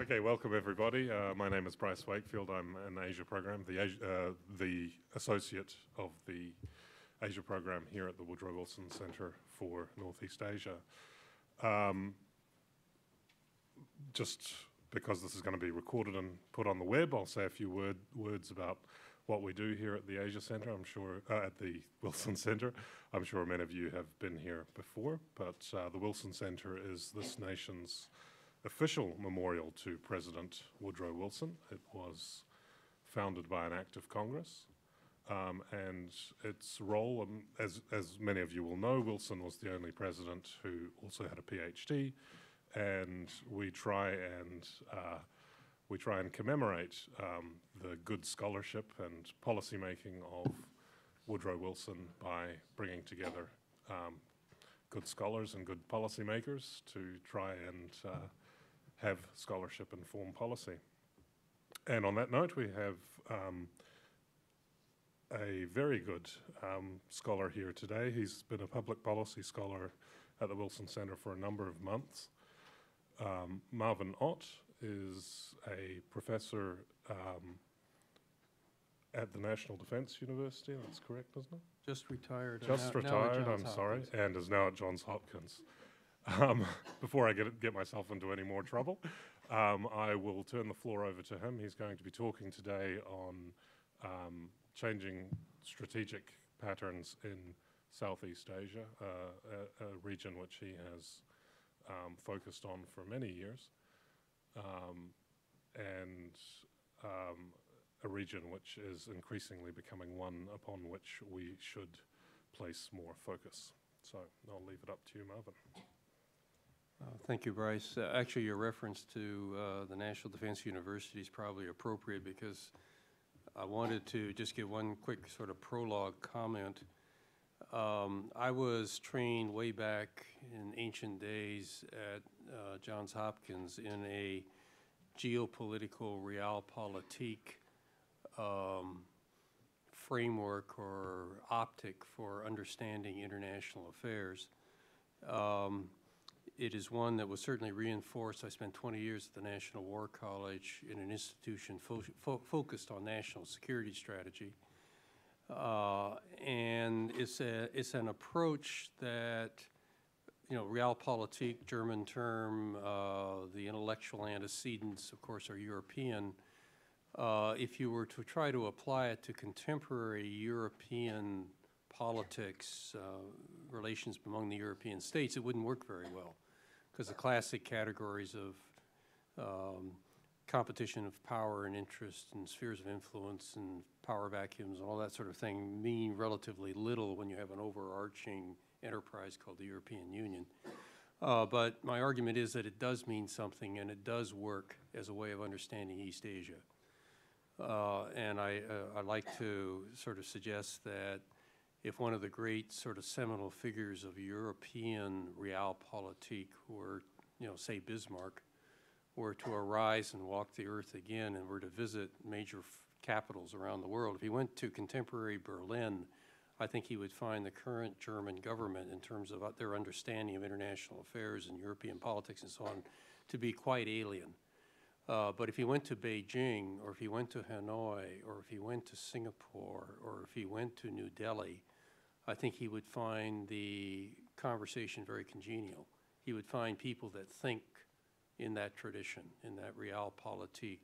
Okay, welcome everybody. My name is Bryce Wakefield. I'm an Asia program, the associate of the Asia program here at the Woodrow Wilson Center for Northeast Asia. Just because this is going to be recorded and put on the web, I'll say a few words about what we do here at the Asia Center. I'm sure at the Wilson Center. I'm sure many of you have been here before, but the Wilson Center is this nation's official memorial to President Woodrow Wilson. It was founded by an act of Congress, and its role, as many of you will know, Wilson was the only president who also had a PhD, and we try and commemorate the good scholarship and policy making of Woodrow Wilson by bringing together good scholars and good policymakers to try and have scholarship inform policy. And on that note, we have a very good scholar here today. He's been a public policy scholar at the Wilson Center for a number of months. Marvin Ott is a professor at the National Defense University. That's correct, isn't it? Just retired. Just retired, I'm sorry, and is now at Johns Hopkins. Before I get myself into any more trouble, I will turn the floor over to him. He's going to be talking today on changing strategic patterns in Southeast Asia, a region which he has focused on for many years, and a region which is increasingly becoming one upon which we should place more focus. So I'll leave it up to you, Marvin. Thank you, Bryce. Actually, your reference to the National Defense University is probably appropriate because I wanted to just give one quick sort of prologue comment. I was trained way back in ancient days at Johns Hopkins in a geopolitical realpolitik framework or optic for understanding international affairs. It is one that was certainly reinforced. I spent 20 years at the National War College in an institution focused on national security strategy. And it's an approach that, you know, realpolitik, German term, the intellectual antecedents, of course, are European. If you were to try to apply it to contemporary European politics, relations among the European states, it wouldn't work very well, because the classic categories of competition of power and interest and spheres of influence and power vacuums and all that sort of thing mean relatively little when you have an overarching enterprise called the European Union. But my argument is that it does mean something, and it does work as a way of understanding East Asia. And I'd like to sort of suggest that if one of the great sort of seminal figures of European realpolitik were, you know, say Bismarck, were to arise and walk the earth again and were to visit major capitals around the world, if he went to contemporary Berlin, I think he would find the current German government, in terms of their understanding of international affairs and European politics and so on, to be quite alien. But if he went to Beijing, or if he went to Hanoi, or if he went to Singapore, or if he went to New Delhi, I think he would find the conversation very congenial. He would find people that think in that tradition, in that realpolitik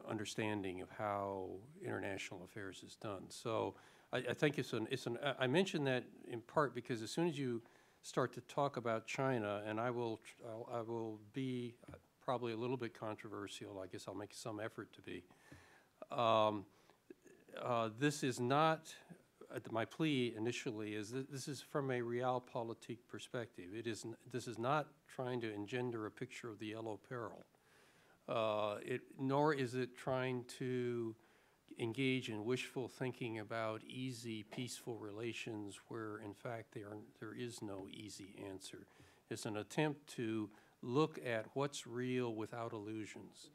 understanding of how international affairs is done. So I think I mention that in part because as soon as you start to talk about China, and I will be probably a little bit controversial, I guess I'll make some effort to be. This is not, my plea initially is that this is from a realpolitik perspective. This is not trying to engender a picture of the yellow peril, nor is it trying to engage in wishful thinking about easy, peaceful relations where, in fact, there is no easy answer. It's an attempt to look at what's real without illusions,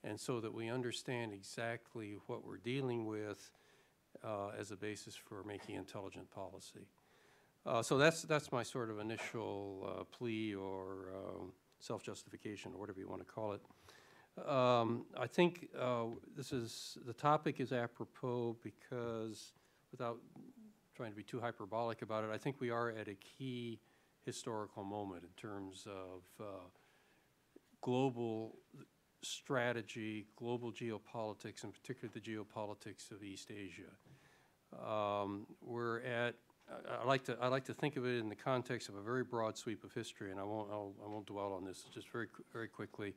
and so that we understand exactly what we're dealing with as a basis for making intelligent policy. So that's my sort of initial plea or self-justification, or whatever you want to call it. I think the topic is apropos because, without trying to be too hyperbolic about it, I think we are at a key historical moment in terms of global strategy, global geopolitics, and particularly the geopolitics of East Asia. We're at I like to think of it in the context of a very broad sweep of history, and I won't dwell on this just very quickly.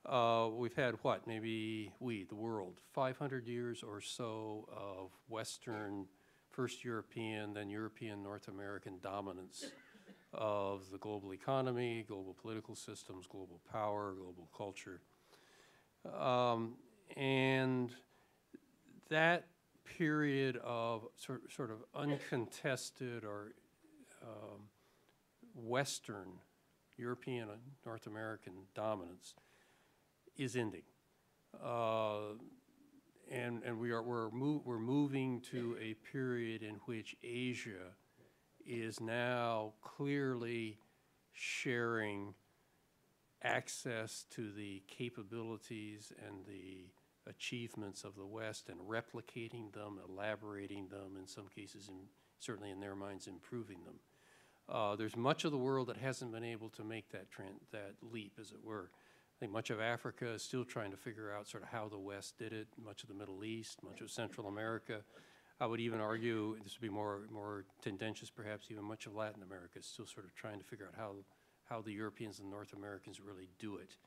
We've had what, maybe the world, 500 years or so of Western, first European, then European, North American dominance of the global economy, global political systems, global power, global culture. And that period of sort of uncontested or Western, European and North American dominance is ending, and we're moving to a period in which Asia is now clearly sharing access to the capabilities and the achievements of the West and replicating them, elaborating them, in some cases, certainly in their minds, improving them. There's much of the world that hasn't been able to make that leap, as it were. I think much of Africa is still trying to figure out sort of how the West did it, much of the Middle East, much of Central America. I would even argue, this would be more tendentious perhaps, even much of Latin America is still sort of trying to figure out how the Europeans and North Americans really do it.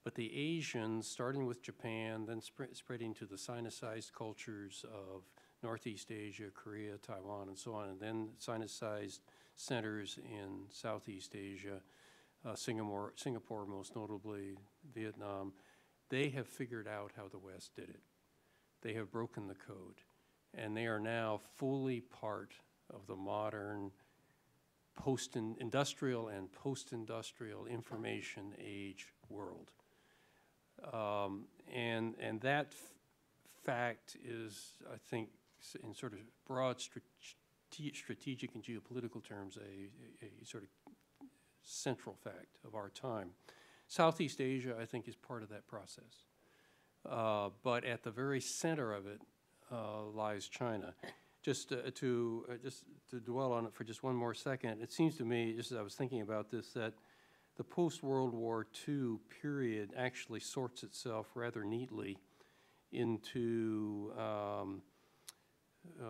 But the Asians, starting with Japan, then spreading to the Sinicized cultures of Northeast Asia, Korea, Taiwan, and so on, and then Sinicized centers in Southeast Asia, Singapore most notably, Vietnam, they have figured out how the West did it. They have broken the code, and they are now fully part of the modern post-industrial and post-industrial information age world. And that fact is, I think, in sort of broad strategic and geopolitical terms, a sort of central fact of our time. Southeast Asia, I think, is part of that process. But at the very center of it lies China. Just to dwell on it for just one more second, it seems to me, just as I was thinking about this, that the post-World War II period actually sorts itself rather neatly into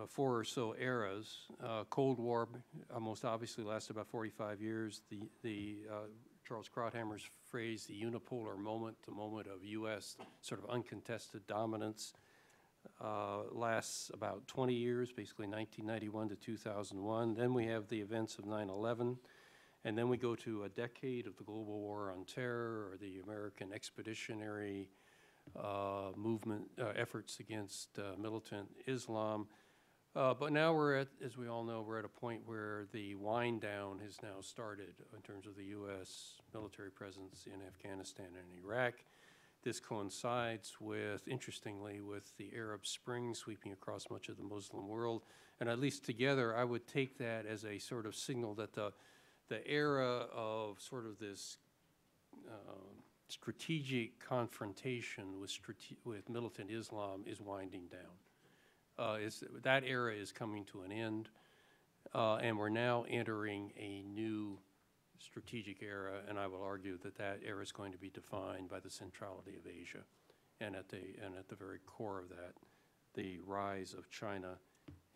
4 or so eras. Cold War most obviously lasted about 45 years. The Charles Krauthammer's phrase, the unipolar moment, the moment of U.S. sort of uncontested dominance, lasts about 20 years, basically 1991 to 2001. Then we have the events of 9/11. And then we go to a decade of the global war on terror, or the American expeditionary movement efforts against militant Islam. But now we're at, as we all know, we're at a point where the wind down has now started in terms of the U.S. military presence in Afghanistan and Iraq. This coincides with, interestingly, with the Arab Spring sweeping across much of the Muslim world. And at least together, I would take that as a sort of signal that the era of sort of this strategic confrontation with militant Islam is winding down. That era is coming to an end, and we're now entering a new strategic era, and I will argue that that era is going to be defined by the centrality of Asia, and at the very core of that, the rise of China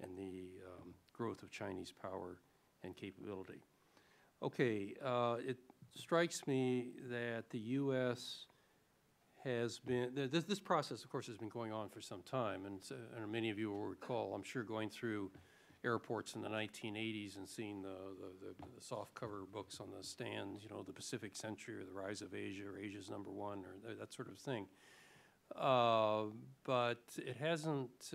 and the growth of Chinese power and capability. Okay, it strikes me that the U.S. has been, this process, of course, has been going on for some time, and many of you will recall, I'm sure, going through airports in the 1980s and seeing the soft cover books on the stands, you know, the Pacific Century or the Rise of Asia or Asia's #1 or that sort of thing. But it hasn't,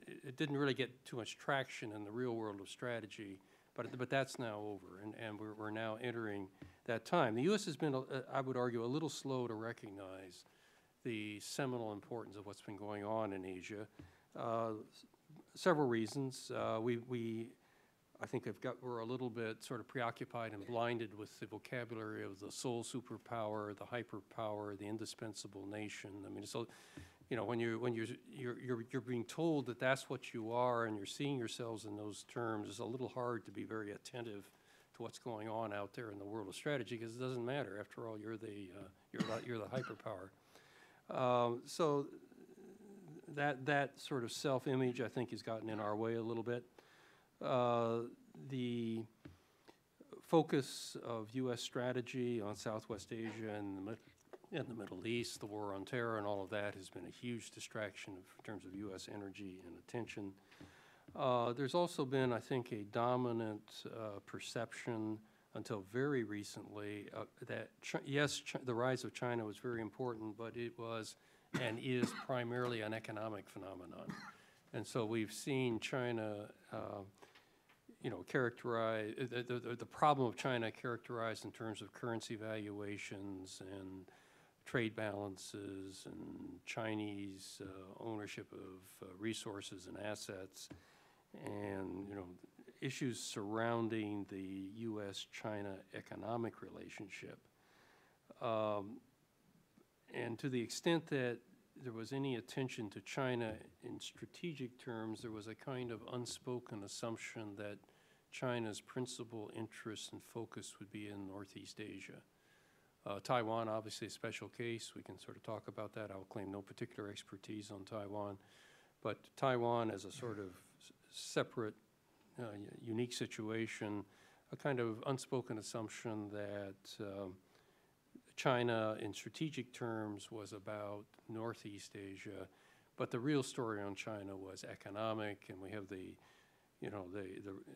it didn't really get too much traction in the real world of strategy, but that's now over, and we're now entering that time. The U.S. has been, I would argue, a little slow to recognize the seminal importance of what's been going on in Asia. Several reasons. I I think we're a little bit sort of preoccupied and blinded with the vocabulary of the sole superpower, the hyperpower, the indispensable nation. I mean, so, you know, when you're being told that that's what you are and you're seeing yourselves in those terms, it's a little hard to be very attentive to what's going on out there in the world of strategy, because it doesn't matter. After all, you're the hyperpower. So that sort of self-image, I think, has gotten in our way a little bit. The focus of U.S. strategy on Southwest Asia and the Middle East, the war on terror and all of that has been a huge distraction in terms of U.S. energy and attention. There's also been, I think, a dominant perception until very recently that, the rise of China was very important, but it was and is primarily an economic phenomenon. And so we've seen China, you know, characterize, the problem of China characterized in terms of currency valuations and trade balances and Chinese ownership of resources and assets, and, you know, issues surrounding the U.S.-China economic relationship. And to the extent that there was any attention to China in strategic terms, there was a kind of unspoken assumption that China's principal interest and focus would be in Northeast Asia. Taiwan, obviously a special case. We can sort of talk about that. I will claim no particular expertise on Taiwan. But Taiwan as a sort of separate, unique situation, a kind of unspoken assumption that China in strategic terms was about Northeast Asia, but the real story on China was economic, and we have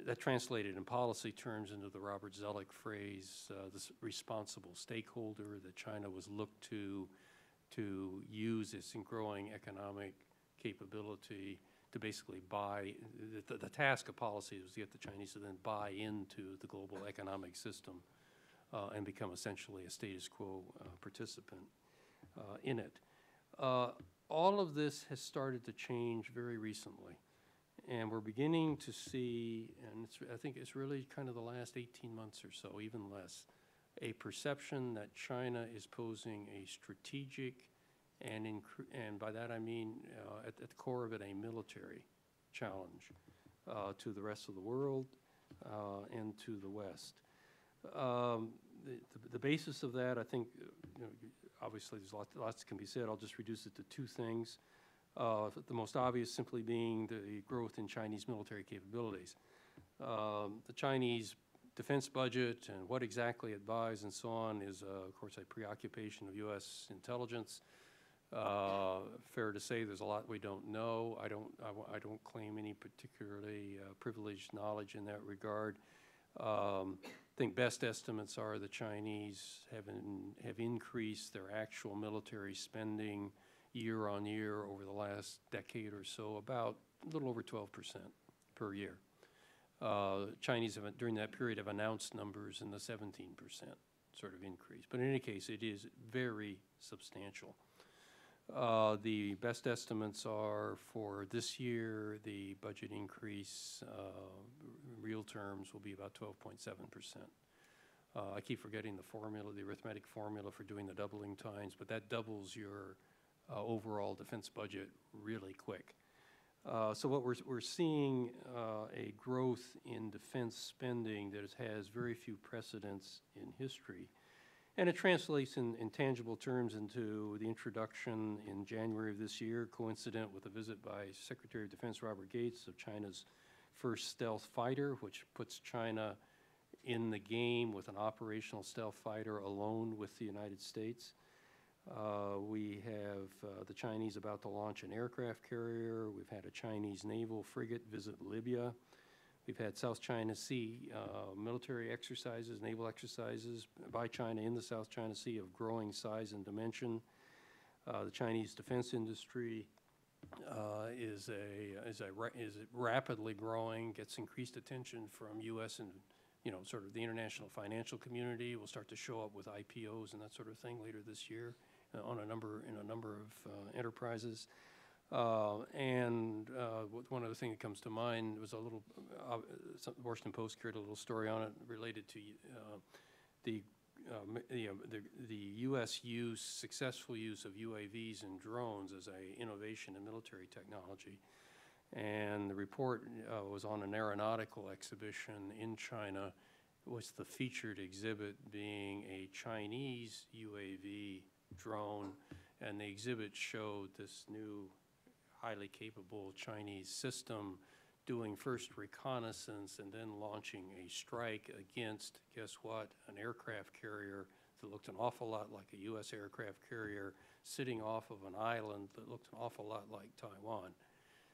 that translated in policy terms into the Robert Zoellick phrase, this responsible stakeholder, that China was looked to use its growing economic capability to basically buy, the task of policy was to get the Chinese to then buy into the global economic system and become essentially a status quo participant in it. All of this has started to change very recently, and we're beginning to see, and I think it's really kind of the last 18 months or so, even less, a perception that China is posing a strategic, and by that I mean at the core of it, a military challenge to the rest of the world and to the West. The basis of that, I think, you know, obviously there's lots can be said. I'll just reduce it to two things. The most obvious simply being the growth in Chinese military capabilities. The Chinese defense budget and what exactly it buys and so on is, of course, a preoccupation of U.S. intelligence. Fair to say there's a lot we don't know. I don't claim any particularly privileged knowledge in that regard. I think best estimates are the Chinese have increased their actual military spending year on year over the last decade or so, about a little over 12% per year. Chinese have, during that period, have announced numbers in the 17% sort of increase. But in any case, it is very substantial. The best estimates are for this year, the budget increase, real terms, will be about 12.7%. I keep forgetting the formula, the arithmetic formula for doing the doubling times, but that doubles your overall defense budget really quick. So what we're seeing a growth in defense spending that has very few precedents in history. And it translates in tangible terms into the introduction in January of this year, coincident with a visit by Secretary of Defense Robert Gates, of China's first stealth fighter, which puts China in the game with an operational stealth fighter alone with the United States. We have the Chinese about to launch an aircraft carrier. We've had a Chinese naval frigate visit Libya. We've had South China Sea military exercises, naval exercises by China in the South China Sea of growing size and dimension. The Chinese defense industry is rapidly growing, gets increased attention from U.S. and, you know, sort of the international financial community. Will start to show up with IPOs and that sort of thing later this year in a number of enterprises. One other thing that comes to mind was a little, Washington Post carried a little story on it related to the U.S. successful use of UAVs and drones as a innovation in military technology. And the report was on an aeronautical exhibition in China, with the featured exhibit being a Chinese UAV drone, and the exhibit showed this new highly capable Chinese system doing first reconnaissance and then launching a strike against, guess what, an aircraft carrier that looked an awful lot like a U.S. aircraft carrier sitting off of an island that looked an awful lot like Taiwan.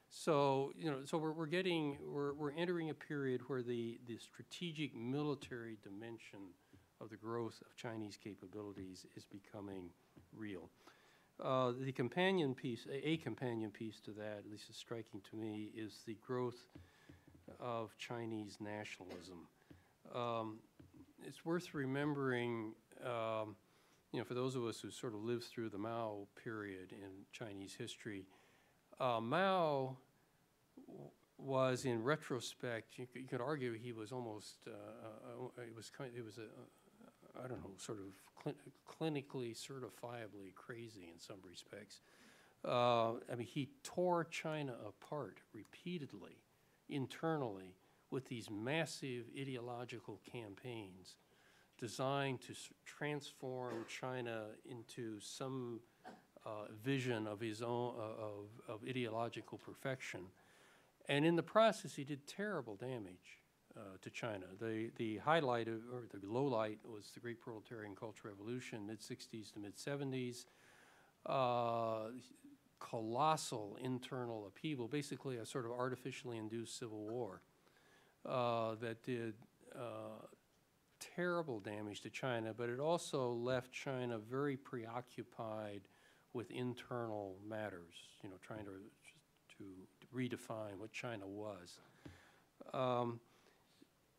So, we're entering a period where the strategic military dimension of the growth of Chinese capabilities is becoming real. The companion piece, a companion piece to that, at least is striking to me, is the growth of Chinese nationalism. It's worth remembering, for those of us who sort of lived through the Mao period in Chinese history, Mao was, in retrospect, you could argue he was almost, I don't know, sort of clinically, certifiably crazy in some respects. He tore China apart repeatedly, internally, with these massive ideological campaigns designed to transform China into some vision of his own, of ideological perfection. And in the process, he did terrible damage to China. The highlight, or the low light, was the Great Proletarian Cultural Revolution, mid-60s to mid-70s. Colossal internal upheaval, basically a sort of artificially induced civil war that did terrible damage to China, but it also left China very preoccupied with internal matters, trying to redefine what China was.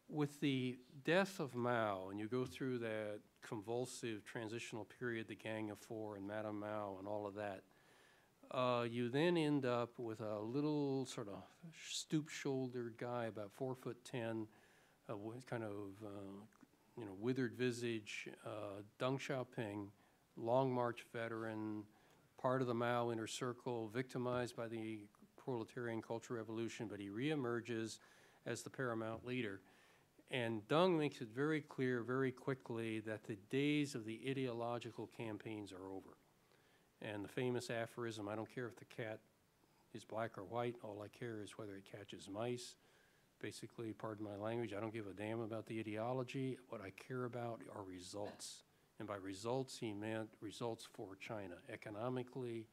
With the death of Mao, and you go through that convulsive transitional period, the Gang of Four and Madame Mao and all of that, you then end up with a little sort of stoop-shouldered guy, about 4'10", kind of withered visage, Deng Xiaoping, Long March veteran, part of the Mao inner circle, victimized by the proletarian cultural revolution, but he reemerges as the paramount leader. And Deng makes it very clear very quickly that the days of the ideological campaigns are over. And the famous aphorism, I don't care if the cat is black or white, all I care is whether it catches mice. Basically, pardon my language, I don't give a damn about the ideology. What I care about are results. And by results, he meant results for China, economically,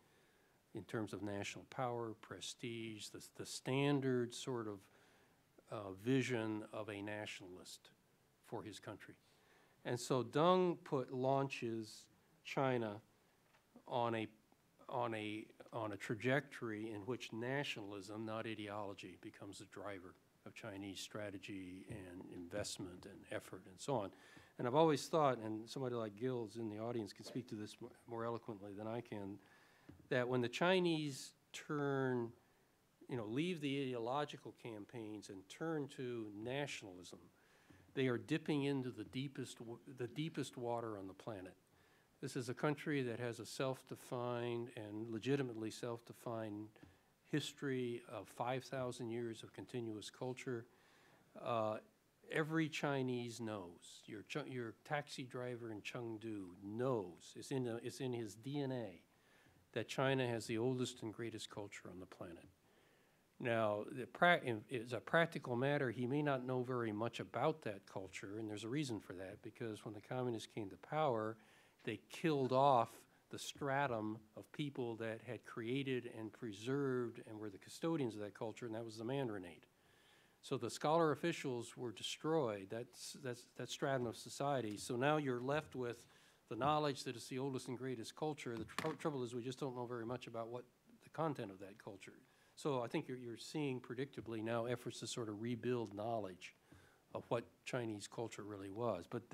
in terms of national power, prestige, the standard sort of vision of a nationalist for his country. And so Deng launches China on a trajectory in which nationalism, not ideology, becomes the driver of Chinese strategy and investment and effort and so on. And I've always thought, and somebody like Gil's in the audience can speak to this more eloquently than I can, that when the Chinese turn, leave the ideological campaigns and turn to nationalism, they are dipping into the deepest water on the planet. This is a country that has a self-defined and legitimately self-defined history of 5,000 years of continuous culture. Every Chinese knows. Your taxi driver in Chengdu knows. It's in his DNA that China has the oldest and greatest culture on the planet. Now, as a practical matter, he may not know very much about that culture, and there's a reason for that, because when the communists came to power, they killed off the stratum of people that had created and preserved and were the custodians of that culture, and that was the Mandarinate. So the scholar officials were destroyed, that stratum of society. So now you're left with the knowledge that it's the oldest and greatest culture. The trouble is we just don't know very much about what the content of that culture. So I think you're seeing predictably now efforts to sort of rebuild knowledge of what Chinese culture really was. But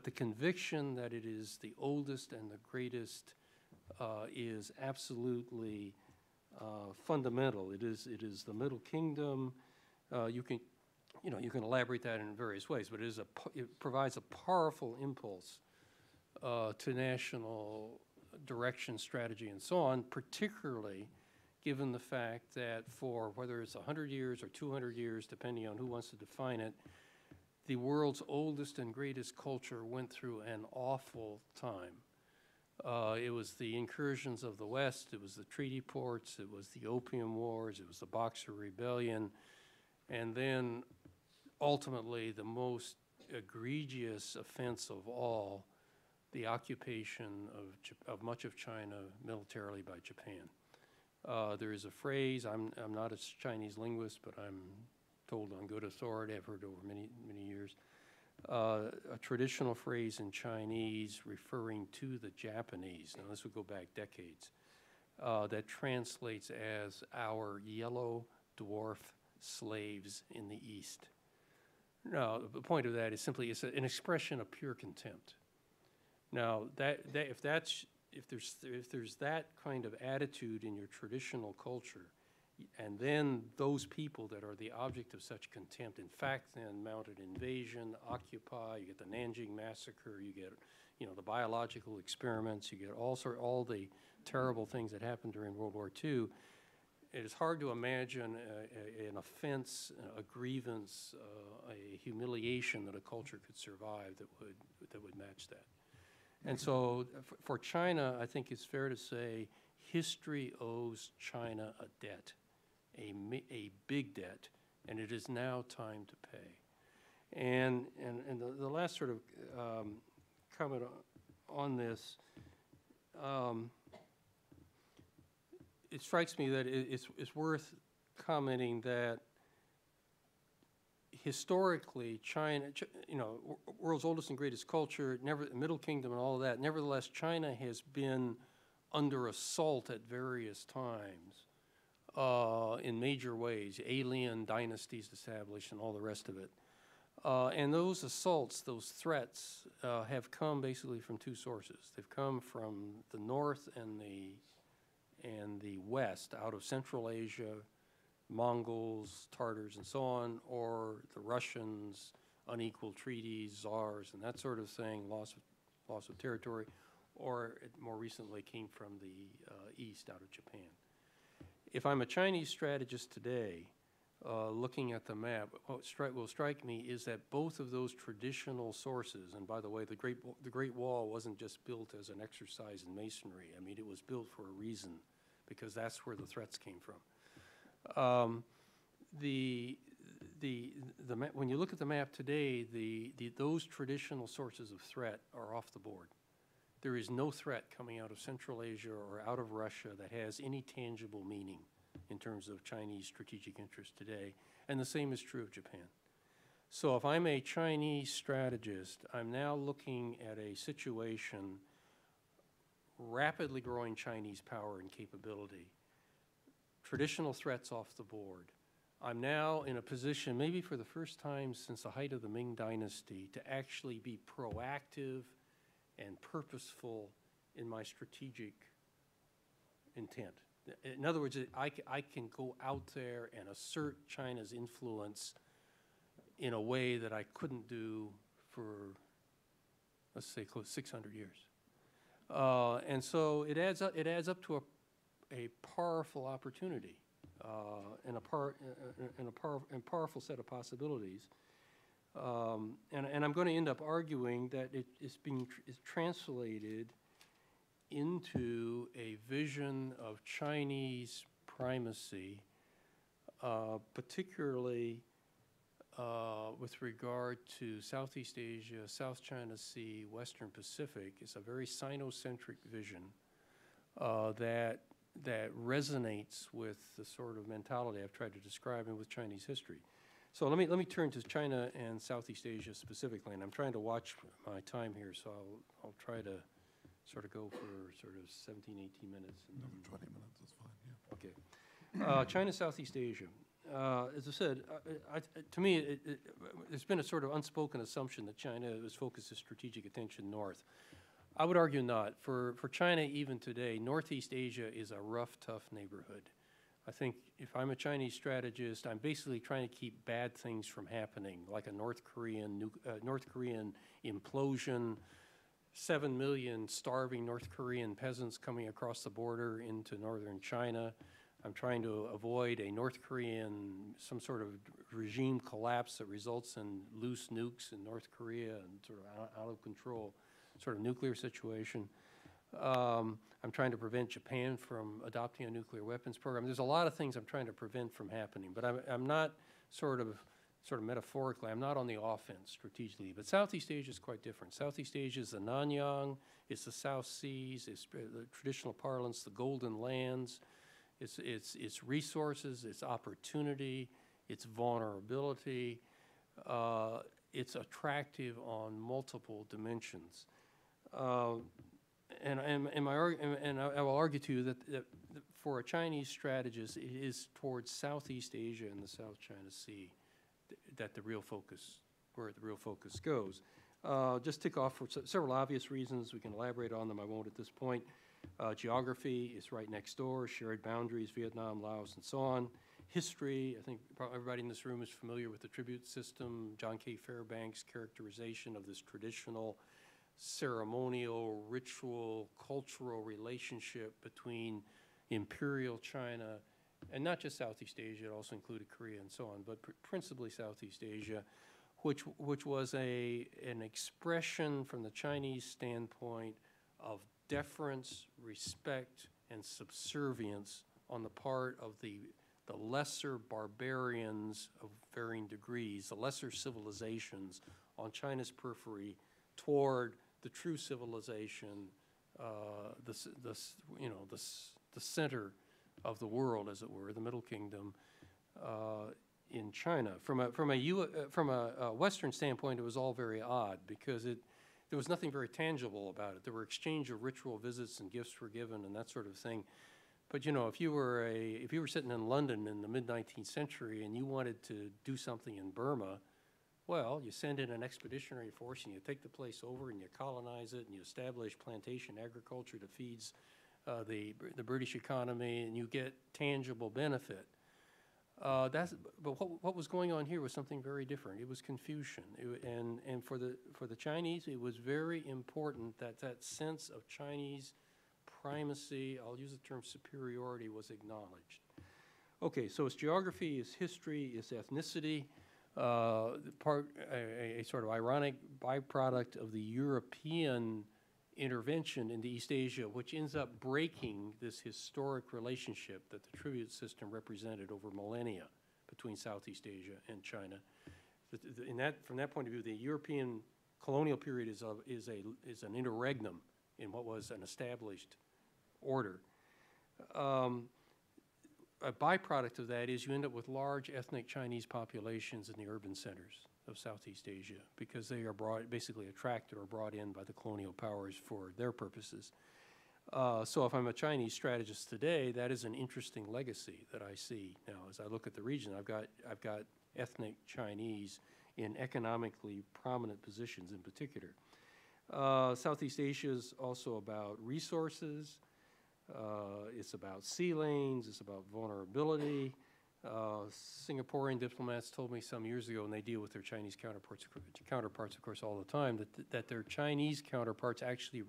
the conviction that it is the oldest and the greatest is absolutely fundamental. It is the Middle Kingdom. You can elaborate that in various ways, but it provides a powerful impulse to national direction, strategy, and so on, particularly given the fact that for whether it's 100 years or 200 years, depending on who wants to define it, the world's oldest and greatest culture went through an awful time. It was the incursions of the West, it was the treaty ports, it was the Opium Wars, it was the Boxer Rebellion, and then ultimately the most egregious offense of all, the occupation of much of China militarily by Japan. There is a phrase, I'm not a Chinese linguist, but I'm told on good authority, I've heard over many, many years, a traditional phrase in Chinese referring to the Japanese, now this would go back decades, that translates as our yellow dwarf slaves in the East. Now, the point of that is simply it's an expression of pure contempt. Now, if there's that kind of attitude in your traditional culture, and then those people that are the object of such contempt, in fact, then mounted invasion, occupy, you get the Nanjing massacre, you get, the biological experiments, you get all the terrible things that happened during World War II. It is hard to imagine an offense, a grievance, a humiliation that a culture could survive that would match that. And so for China, I think it's fair to say history owes China a debt, a big debt, and it is now time to pay. And the last sort of comment on this, it strikes me that it's worth commenting that historically, China, world's oldest and greatest culture, Middle Kingdom and all of that, nevertheless, China has been under assault at various times in major ways, alien dynasties established and all the rest of it. And those assaults, those threats, have come basically from two sources. They've come from the north and the west, out of Central Asia, Mongols, Tartars, and so on, or the Russians, unequal treaties, czars, and that sort of thing, loss of territory, or it more recently came from the east, out of Japan. If I'm a Chinese strategist today, looking at the map, what will strike me is that both of those traditional sources, and by the way, the Great Wall wasn't just built as an exercise in masonry. I mean, it was built for a reason, because that's where the threats came from. When you look at the map today, those traditional sources of threat are off the board. There is no threat coming out of Central Asia or out of Russia that has any tangible meaning in terms of Chinese strategic interest today, and the same is true of Japan. So if I'm a Chinese strategist, I'm now looking at a situation, rapidly growing Chinese power and capability, traditional threats off the board. I'm now in a position, maybe for the first time since the height of the Ming Dynasty, to actually be proactive and purposeful in my strategic intent. In other words, I can go out there and assert China's influence in a way that I couldn't do for, let's say, close to 600 years. And so it adds up to a powerful opportunity and a powerful set of possibilities. And I'm going to end up arguing that it's translated into a vision of Chinese primacy, particularly with regard to Southeast Asia, South China Sea, Western Pacific. It's a very Sino-centric vision that resonates with the sort of mentality I've tried to describe and with Chinese history. So let me turn to China and Southeast Asia specifically, and I'm trying to watch my time here, so I'll try to sort of go for sort of 17, 18 minutes. And 20 minutes is fine, yeah. Okay. China, Southeast Asia. As I said, to me, there's been a sort of unspoken assumption that China has focused its strategic attention north. I would argue not. For China, even today, Northeast Asia is a rough, tough neighborhood. I think if I'm a Chinese strategist, I'm basically trying to keep bad things from happening, like a North Korean implosion, 7 million starving North Korean peasants coming across the border into northern China. I'm trying to avoid a North Korean, some sort of regime collapse that results in loose nukes in North Korea and sort of out of control sort of nuclear situation. I'm trying to prevent Japan from adopting a nuclear weapons program. There's a lot of things I'm trying to prevent from happening, but I'm not sort of metaphorically, I'm not on the offense strategically. But Southeast Asia is quite different. Southeast Asia is the Nanyang, it's the South Seas, it's the traditional parlance, the Golden Lands, it's resources, it's opportunity, it's vulnerability, it's attractive on multiple dimensions. And I will argue to you that for a Chinese strategist, it is towards Southeast Asia and the South China Sea that the real focus, where the real focus goes. Just tick off for several obvious reasons. We can elaborate on them. I won't at this point. Geography is right next door, shared boundaries, Vietnam, Laos, and so on. History, I think probably everybody in this room is familiar with the tribute system, John K. Fairbanks' characterization of this traditional ceremonial, ritual, cultural relationship between imperial China and not just Southeast Asia, it also included Korea and so on, but principally Southeast Asia, which was an expression from the Chinese standpoint of deference, respect, and subservience on the part of the lesser barbarians of varying degrees, the lesser civilizations on China's periphery toward the true civilization, the center of the world, as it were, the Middle Kingdom in China. From a Western standpoint, it was all very odd because there was nothing very tangible about it. There were exchange of ritual visits and gifts were given and that sort of thing. But you know, if you were sitting in London in the mid-19th century and you wanted to do something in Burma, well, you send in an expeditionary force and you take the place over and you colonize it and you establish plantation agriculture that feeds the British economy and you get tangible benefit. But what was going on here was something very different. It was Confucian, and for the Chinese, it was very important that that sense of Chinese primacy, I'll use the term superiority, was acknowledged. Okay, so it's geography, it's history, it's ethnicity. A sort of ironic byproduct of the European intervention into East Asia, which ends up breaking this historic relationship that the tribute system represented over millennia between Southeast Asia and China. From that point of view, the European colonial period is an interregnum in what was an established order. A byproduct of that is you end up with large ethnic Chinese populations in the urban centers of Southeast Asia because they are basically attracted or brought in by the colonial powers for their purposes. So if I'm a Chinese strategist today, that is an interesting legacy that I see now as I look at the region. I've got ethnic Chinese in economically prominent positions in particular. Southeast Asia is also about resources. It's about sea lanes, it's about vulnerability. Singaporean diplomats told me some years ago, and they deal with their Chinese counterparts of course, all the time, that their Chinese counterparts actually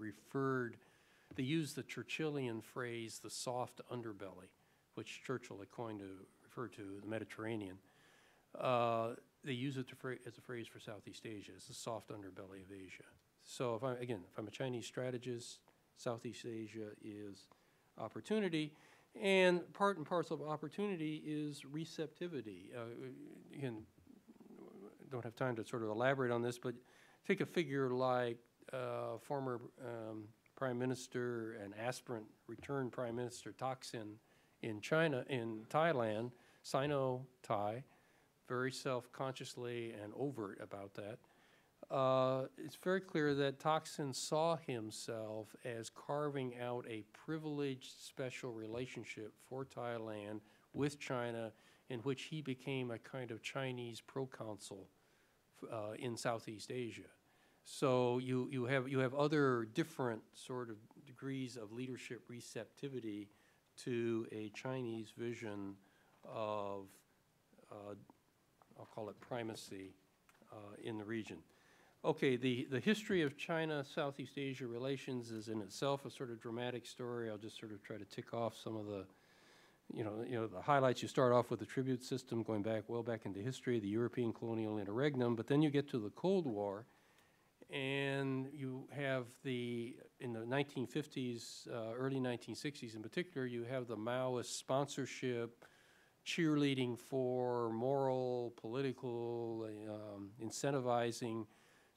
they used the Churchillian phrase, the soft underbelly, which Churchill had coined to refer to the Mediterranean. They use it as a phrase for Southeast Asia, it's the soft underbelly of Asia. So if I'm a Chinese strategist, Southeast Asia is opportunity, and part and parcel of opportunity is receptivity. Again, don't have time to sort of elaborate on this, but take a figure like former Prime Minister and aspirant returned Prime Minister Thaksin in Thailand, Sino-Thai, very self-consciously and overt about that. It's very clear that Thaksin saw himself as carving out a privileged special relationship for Thailand with China in which he became a kind of Chinese proconsul in Southeast Asia. So you have other different sort of degrees of leadership receptivity to a Chinese vision of, I'll call it primacy in the region. Okay, the history of China-Southeast Asia relations is in itself a sort of dramatic story. I'll just sort of try to tick off some of the, the highlights. You start off with the tribute system going back, well back into history, the European colonial interregnum, but then you get to the Cold War, and you have in the 1950s, early 1960s in particular, you have the Maoist sponsorship, cheerleading for moral, political, incentivizing,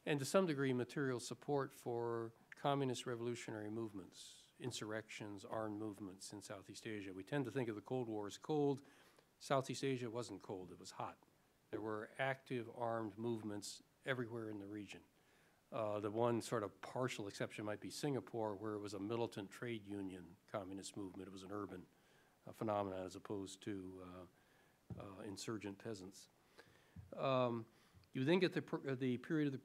and to some degree material support for communist revolutionary movements, insurrections, armed movements in Southeast Asia. We tend to think of the Cold War as cold. Southeast Asia wasn't cold, it was hot. There were active armed movements everywhere in the region. The one sort of partial exception might be Singapore, where it was a militant trade union communist movement. It was an urban phenomenon as opposed to insurgent peasants. You then get the period of the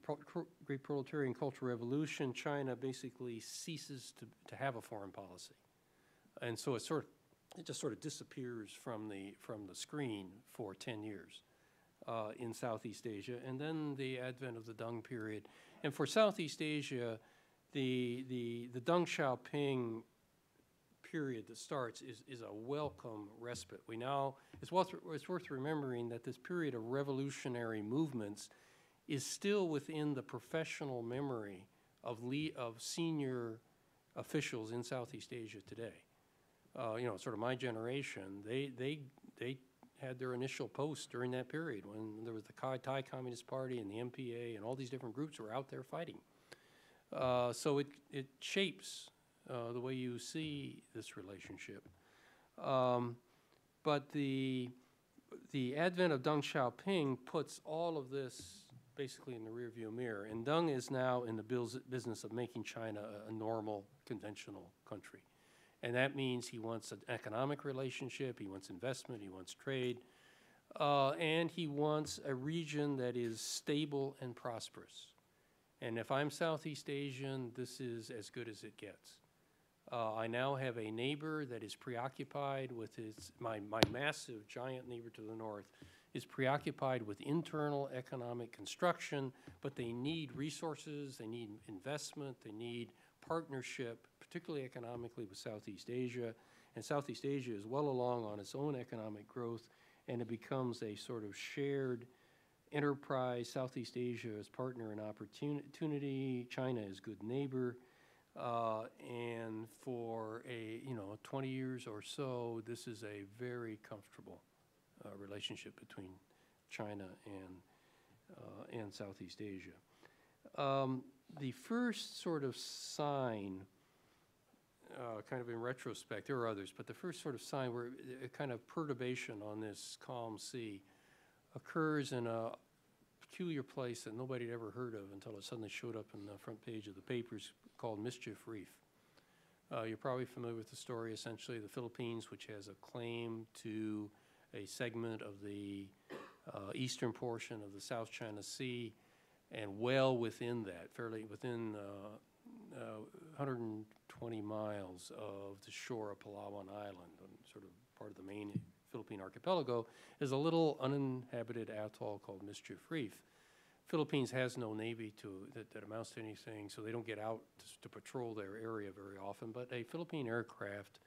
Great Proletarian Cultural Revolution. China basically ceases to have a foreign policy, and so it just sort of disappears from the screen for 10 years in Southeast Asia, and then the advent of the Deng period. And for Southeast Asia, the Deng Xiaoping period that starts is a welcome respite. It's worth remembering that this period of revolutionary movements is still within the professional memory of senior officials in Southeast Asia today. Sort of my generation, they had their initial posts during that period when there was the Thai Communist Party and the MPA and all these different groups were out there fighting. So it shapes the way you see this relationship. But the advent of Deng Xiaoping puts all of this basically in the rearview mirror. And Deng is now in the business of making China a normal, conventional country. And that means he wants an economic relationship, he wants investment, he wants trade, and he wants a region that is stable and prosperous. And if I'm Southeast Asian, this is as good as it gets. I now have a neighbor that is preoccupied with my massive giant neighbor to the north is preoccupied with internal economic construction, but they need resources, they need investment, they need partnership, particularly economically with Southeast Asia. And Southeast Asia is well along on its own economic growth, and it becomes a sort of shared enterprise. Southeast Asia is partner in opportunity, China is good neighbor. And for 20 years or so, this is a very comfortable relationship between China and Southeast Asia. The first sort of sign, kind of in retrospect, there are others, but the first sort of sign where a kind of perturbation on this calm sea occurs in a peculiar place that nobody had ever heard of until it suddenly showed up in the front page of the papers, called Mischief Reef. You're probably familiar with the story. Essentially, the Philippines, which has a claim to a segment of the eastern portion of the South China Sea, and well within that, fairly within 120 miles of the shore of Palawan Island, sort of part of the main Philippine archipelago, is a little uninhabited atoll called Mischief Reef. Philippines has no navy that amounts to anything, so they don't get out to patrol their area very often, but a Philippine aircraft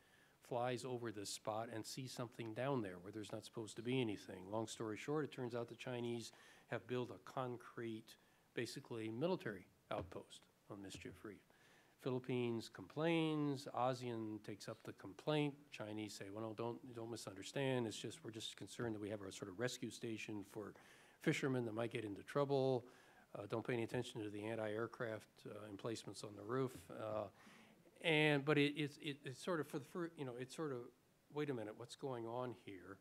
flies over this spot and sees something down there where there's not supposed to be anything. Long story short, it turns out the Chinese have built a concrete, basically military outpost on Mischief Reef. Philippines complains, ASEAN takes up the complaint. Chinese say, well, no, don't misunderstand. It's just, we're just concerned that we have a sort of rescue station for fishermen that might get into trouble. Don't pay any attention to the anti-aircraft emplacements on the roof. But it's sort of, it's sort of, wait a minute, what's going on here?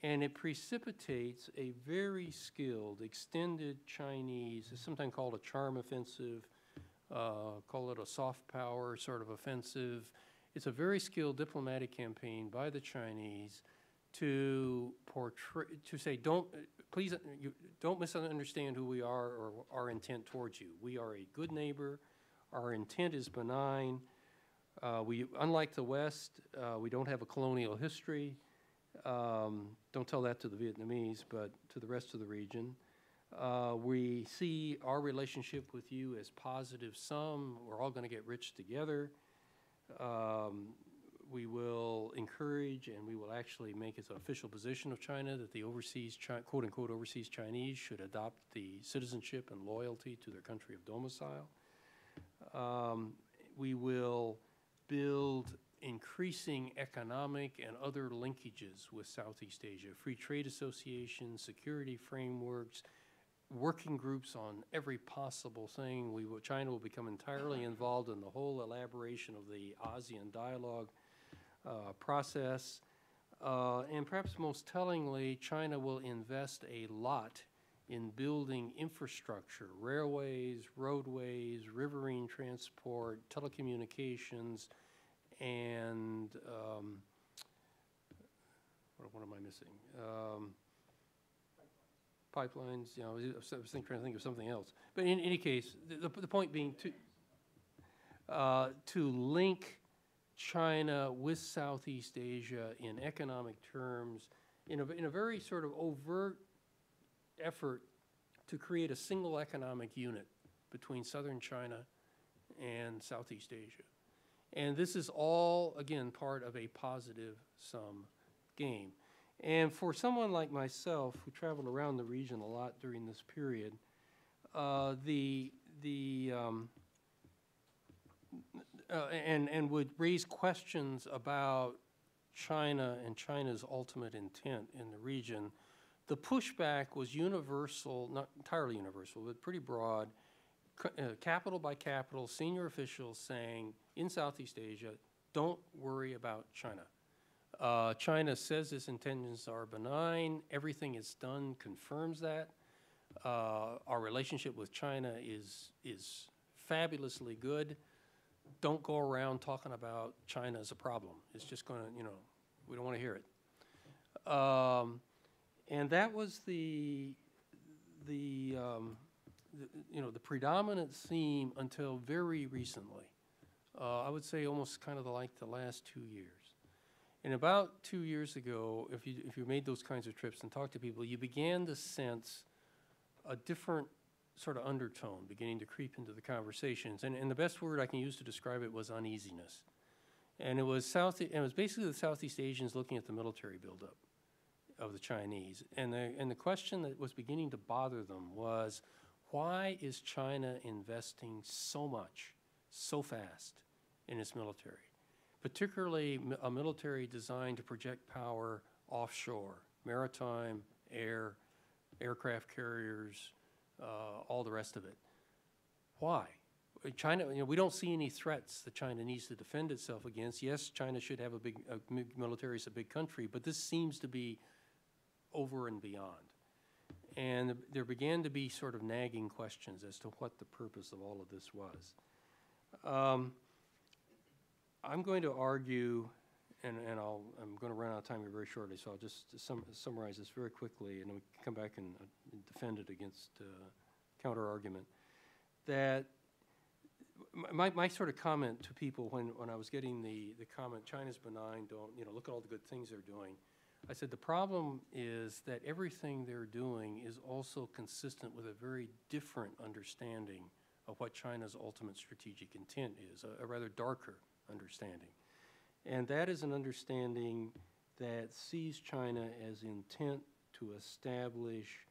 And it precipitates a very skilled, extended Chinese, it's sometimes called a charm offensive, call it a soft power sort of offensive. It's a very skilled diplomatic campaign by the Chinese to portray, to say, please don't misunderstand who we are or our intent towards you. We are a good neighbor. Our intent is benign. Unlike the West, we don't have a colonial history. Don't tell that to the Vietnamese, but to the rest of the region. We see our relationship with you as positive sum. We're all going to get rich together. We will encourage and we will actually make it an official position of China that the overseas, quote-unquote, overseas Chinese should adopt the citizenship and loyalty to their country of domicile. We will build increasing economic and other linkages with Southeast Asia, free trade associations, security frameworks, working groups on every possible thing. China will become entirely involved in the whole elaboration of the ASEAN dialogue process. And perhaps most tellingly, China will invest a lot in building infrastructure, railways, roadways, riverine transport, telecommunications, and what am I missing? Pipelines, you know, I was trying to think of something else. But in any case, the point being to link China with Southeast Asia in economic terms in a very sort of overt effort to create a single economic unit between southern China and Southeast Asia. And this is all, again, part of a positive sum game. And for someone like myself, who traveled around the region a lot during this period, and would raise questions about China and China's ultimate intent in the region, the pushback was universal, not entirely universal, but pretty broad, capital by capital, senior officials saying in Southeast Asia, don't worry about China. China says its intentions are benign. Everything it's done confirms that. Our relationship with China is fabulously good. Don't go around talking about China as a problem. It's just going to, you know, we don't want to hear it. And that was the predominant theme until very recently. I would say almost kind of like the last 2 years. And about 2 years ago, if you made those kinds of trips and talked to people, you began to sense a different sort of undertone beginning to creep into the conversations. And the best word I can use to describe it was uneasiness. And it was basically the Southeast Asians looking at the military buildup of the Chinese. And the question that was beginning to bother them was, why is China investing so much, so fast in its military? Particularly a military designed to project power offshore, maritime, air, aircraft carriers, all the rest of it. Why? China, you know, we don't see any threats that China needs to defend itself against. Yes, China should have a big military, it's a big country, but this seems to be over and beyond. And there began to be sort of nagging questions as to what the purpose of all of this was. I'm going to argue, and I'm going to run out of time here very shortly, so I'll just summarize this very quickly, and then we can come back and defend it against counter-argument, that my sort of comment to people when I was getting the comment, China's benign, don't, you know, look at all the good things they're doing. I said the problem is that everything they're doing is also consistent with a very different understanding of what China's ultimate strategic intent is, a rather darker understanding. And that is an understanding that sees China as intent to establish,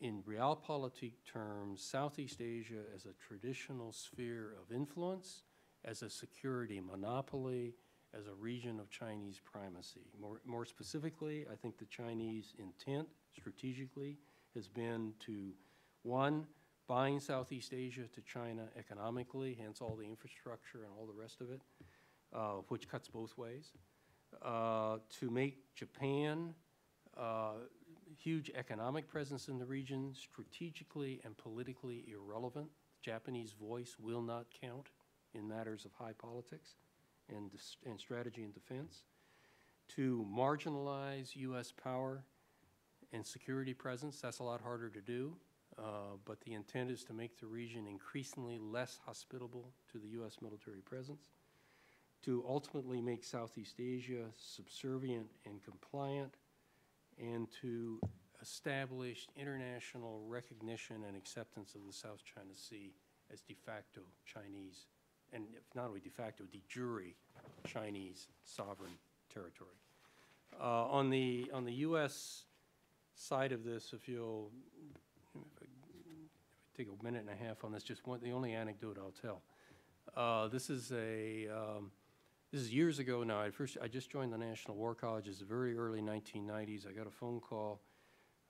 in realpolitik terms, Southeast Asia as a traditional sphere of influence, as a security monopoly, as a region of Chinese primacy. More specifically, I think the Chinese intent strategically has been to, one, bind Southeast Asia to China economically, hence all the infrastructure and all the rest of it, which cuts both ways. To make Japan huge economic presence in the region, strategically and politically irrelevant. Japanese voice will not count in matters of high politics and strategy and defense. To marginalize U.S. power and security presence, that's a lot harder to do, but the intent is to make the region increasingly less hospitable to the U.S. military presence. to ultimately make Southeast Asia subservient and compliant, and to establish international recognition and acceptance of the South China Sea as de facto Chinese, and if not only de facto, de jure Chinese sovereign territory. On the U.S. side of this, if you'll take a minute and a half on this, just the only anecdote I'll tell. This is years ago now. I just joined the National War College. It's the very early 1990s. I got a phone call,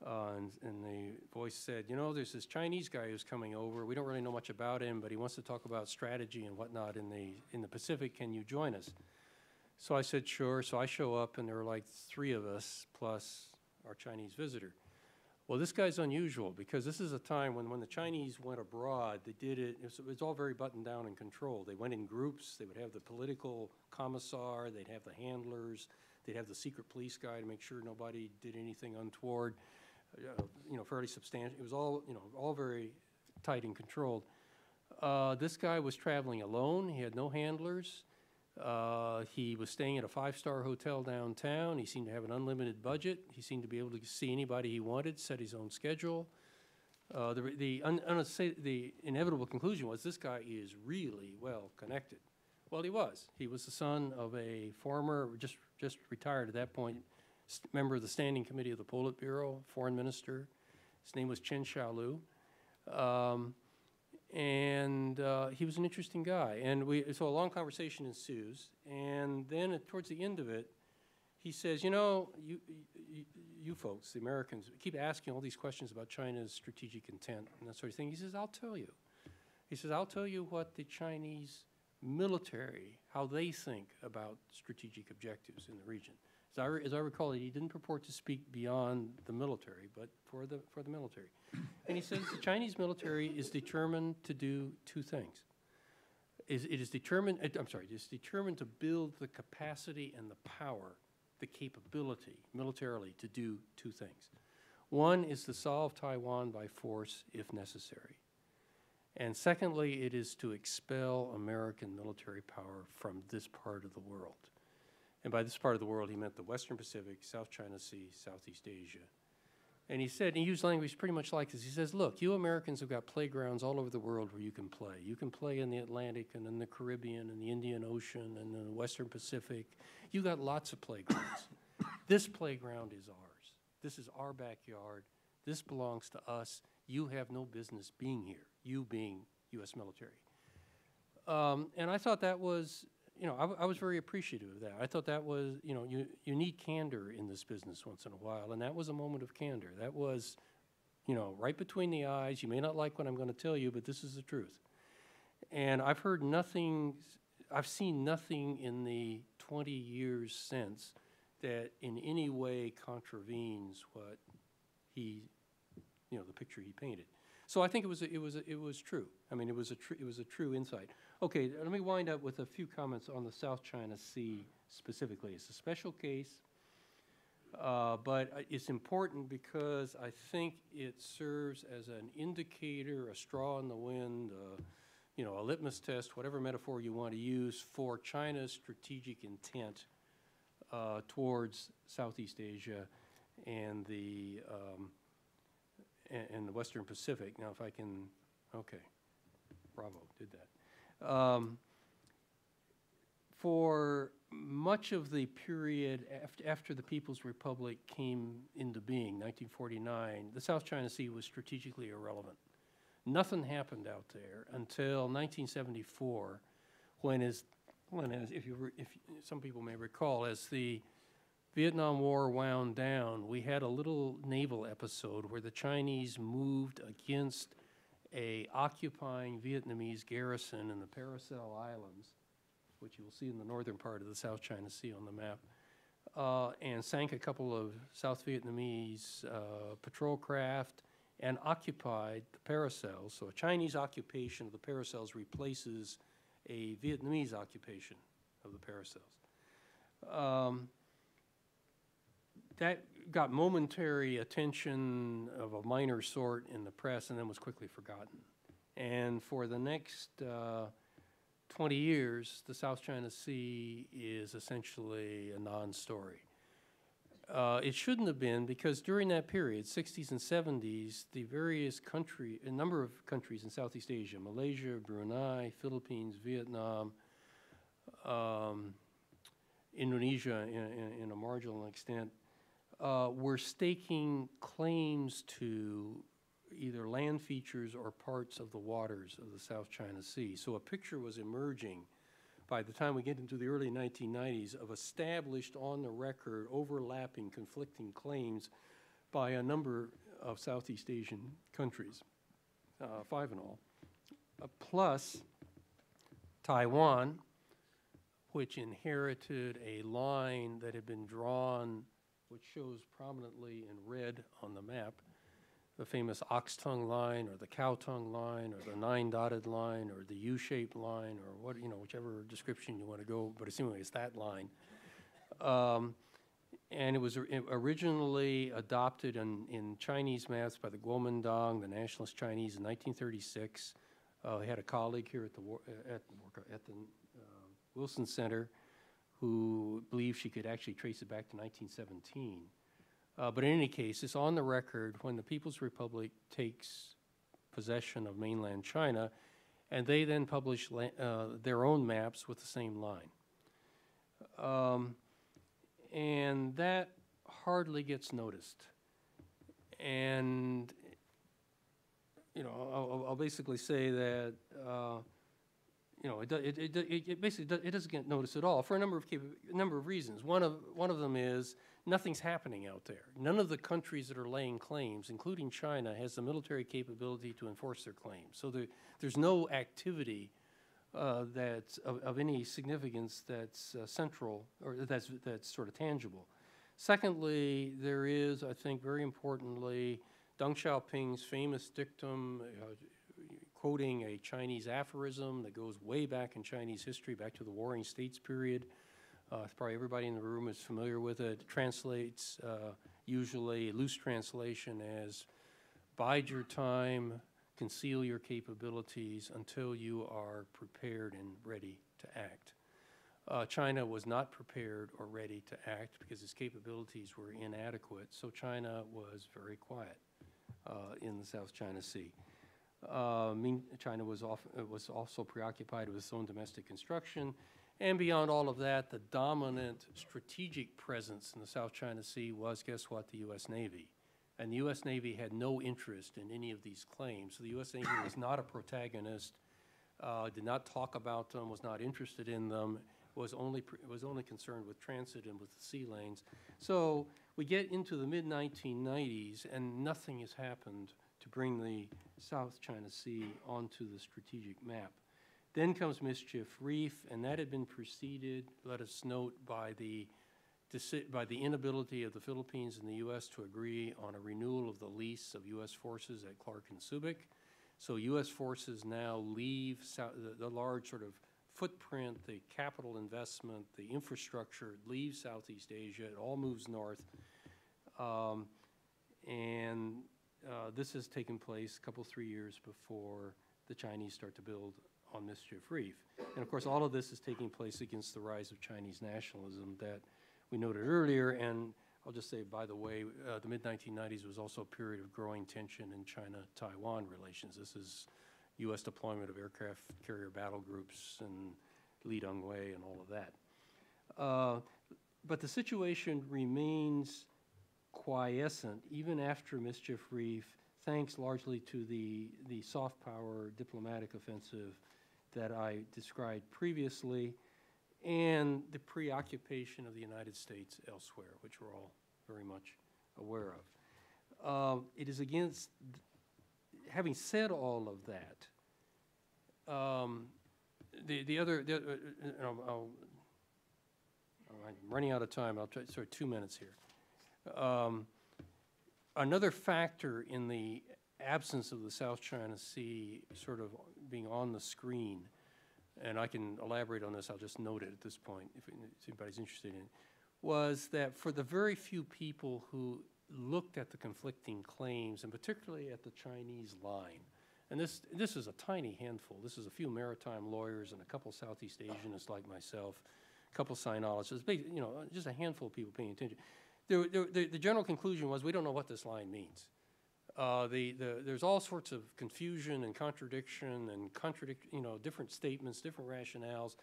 and the voice said, you know, there's this Chinese guy who's coming over. We don't really know much about him, but he wants to talk about strategy and whatnot in the Pacific. Can you join us? So I said, sure. So I show up, and there were like 3 of us, plus our Chinese visitor. Well, this guy's unusual, because this is a time when the Chinese went abroad, they did it was all very buttoned down and controlled. They went in groups. They would have the political commissar. They'd have the handlers. They'd have the secret police guy to make sure nobody did anything untoward. You know, fairly substantial. It was all, you know, all very tight and controlled. This guy was traveling alone. He had no handlers. He was staying at a 5-star hotel downtown. He seemed to have an unlimited budget. He seemed to be able to see anybody he wanted, set his own schedule. The inevitable conclusion was this guy is really well connected. Well, he was. He was the son of a former, just retired at that point, member of the Standing Committee of the Politburo, foreign minister. His name was Chen Xiaolu. And he was an interesting guy. And so a long conversation ensues. And then towards the end of it, he says, you know, you folks, the Americans, keep asking all these questions about China's strategic intent and that sort of thing. He says, I'll tell you. He says, I'll tell you what the Chinese military, how they think about strategic objectives in the region. As I recall, he didn't purport to speak beyond the military, but for the military. And he says the Chinese military is determined to do 2 things. It is determined to build the capacity and the power, the capability militarily to do 2 things. One is to solve Taiwan by force if necessary. And secondly, it is to expel American military power from this part of the world. And by this part of the world, he meant the Western Pacific, South China Sea, Southeast Asia. And he said, and he used language pretty much like this. He says, look, you Americans have got playgrounds all over the world where you can play. You can play in the Atlantic and in the Caribbean and the Indian Ocean and the Western Pacific. You got lots of playgrounds. This playground is ours. This is our backyard. This belongs to us. You have no business being here, you being U.S. military. And I thought that was, you know, I was very appreciative of that. I thought that was, you know, you need candor in this business once in a while, and that was a moment of candor. That was, you know, right between the eyes. You may not like what I'm going to tell you, but this is the truth. And I've heard nothing, I've seen nothing in the 20 years since that in any way contravenes what he, you know, the picture he painted. So I think it was true. I mean, it was a true insight. Okay, let me wind up with a few comments on the South China Sea specifically. It's a special case, but it's important because I think it serves as an indicator, a straw in the wind, you know, a litmus test, whatever metaphor you want to use, for China's strategic intent towards Southeast Asia and the Western Pacific. Now, if I can, okay, bravo, did that. For much of the period after the People's Republic came into being, 1949, the South China Sea was strategically irrelevant. Nothing happened out there until 1974, when if some people may recall, as the Vietnam War wound down, we had a little naval episode where the Chinese moved against a occupying Vietnamese garrison in the Paracel Islands, which you will see in the northern part of the South China Sea on the map, and sank a couple of South Vietnamese patrol craft and occupied the Paracels. So a Chinese occupation of the Paracels replaces a Vietnamese occupation of the Paracels. That got momentary attention of a minor sort in the press and then was quickly forgotten. And for the next 20 years, the South China Sea is essentially a non-story. It shouldn't have been, because during that period, 60s and 70s, the various a number of countries in Southeast Asia, Malaysia, Brunei, Philippines, Vietnam, Indonesia in a marginal extent, were staking claims to either land features or parts of the waters of the South China Sea. So a picture was emerging by the time we get into the early 1990s of established on-the-record overlapping conflicting claims by a number of Southeast Asian countries, 5 in all, plus Taiwan, which inherited a line that had been drawn, which shows prominently in red on the map, the famous ox tongue line or the cow tongue line or the 9-dotted line or the U-shaped line or what, whichever description you want to go, but anyway, it's that line. And it was originally adopted in Chinese maps by the Kuomintang, the Nationalist Chinese, in 1936. I had a colleague here at the Wilson Center who believed she could actually trace it back to 1917. But in any case, it's on the record when the People's Republic takes possession of mainland China, and they then publish their own maps with the same line. And that hardly gets noticed. And, I'll basically say that, it basically doesn't get noticed at all for a number of reasons. One of them is nothing's happening out there. None of the countries that are laying claims, including China, has the military capability to enforce their claims. So there's no activity that's of any significance that's central or that's sort of tangible. Secondly, there is, I think, very importantly, Deng Xiaoping's famous dictum quoting a Chinese aphorism that goes way back in Chinese history, back to the Warring States period. Probably everybody in the room is familiar with it. It translates, usually a loose translation, as bide your time, conceal your capabilities until you are prepared and ready to act. China was not prepared or ready to act because its capabilities were inadequate, so China was very quiet in the South China Sea. China was also preoccupied with its own domestic construction. And beyond all of that, the dominant strategic presence in the South China Sea was, guess what, the U.S. Navy. And the U.S. Navy had no interest in any of these claims. So the U.S. Navy was not a protagonist, did not talk about them, was not interested in them, was only concerned with transit and with the sea lanes. So we get into the mid-1990s, and nothing has happened to bring the South China Sea onto the strategic map. Then comes Mischief Reef, and that had been preceded, let us note, by the inability of the Philippines and the U.S. to agree on a renewal of the lease of U.S. forces at Clark and Subic. So U.S. forces now leave the large sort of footprint, the capital investment, the infrastructure, leaves Southeast Asia. It all moves north. This has taken place a couple, 3 years before the Chinese start to build on Mischief Reef. And of course, all of this is taking place against the rise of Chinese nationalism that we noted earlier. And I'll just say, by the way, the mid-1990s was also a period of growing tension in China-Taiwan relations. This is U.S. deployment of aircraft carrier battle groups and Li Dongwei and all of that. But the situation remains quiescent even after Mischief Reef, thanks largely to the soft power diplomatic offensive that I described previously, and the preoccupation of the United States elsewhere, which we're all very much aware of. It is against, having said all of that, I'm running out of time. I'll try, sorry, 2 minutes here. Another factor in the absence of the South China Sea sort of being on the screen, and I can elaborate on this, I'll just note it at this point if anybody's interested in it, was that for the very few people who looked at the conflicting claims, and particularly at the Chinese line, and this is a tiny handful. This is a few maritime lawyers and a couple Southeast Asianists like myself, a couple sinologists, just a handful of people paying attention. The general conclusion was we don't know what this line means. There's all sorts of confusion and contradiction and different statements, different rationales.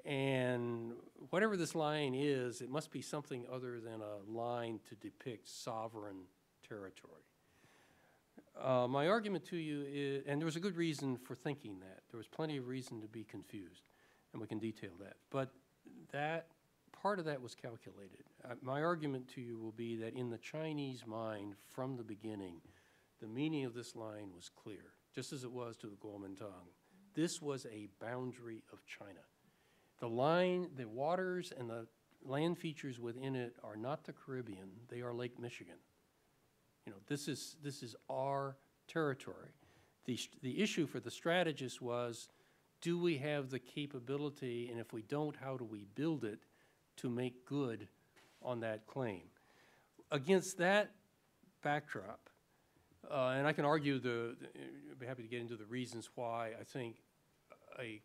And whatever this line is, it must be something other than a line to depict sovereign territory. My argument to you is, and there was a good reason for thinking that. There was plenty of reason to be confused, and we can detail that. But that part of that was calculated. My argument to you will be that in the Chinese mind, from the beginning, the meaning of this line was clear, just as it was to the Kuomintang. This was a boundary of China. The line, the waters and the land features within it are not the Caribbean, they are Lake Michigan. This is our territory. The issue for the strategist was, do we have the capability, and if we don't, how do we build it to make good on that claim? Against that backdrop, and I can argue I'd be happy to get into the reasons why I think a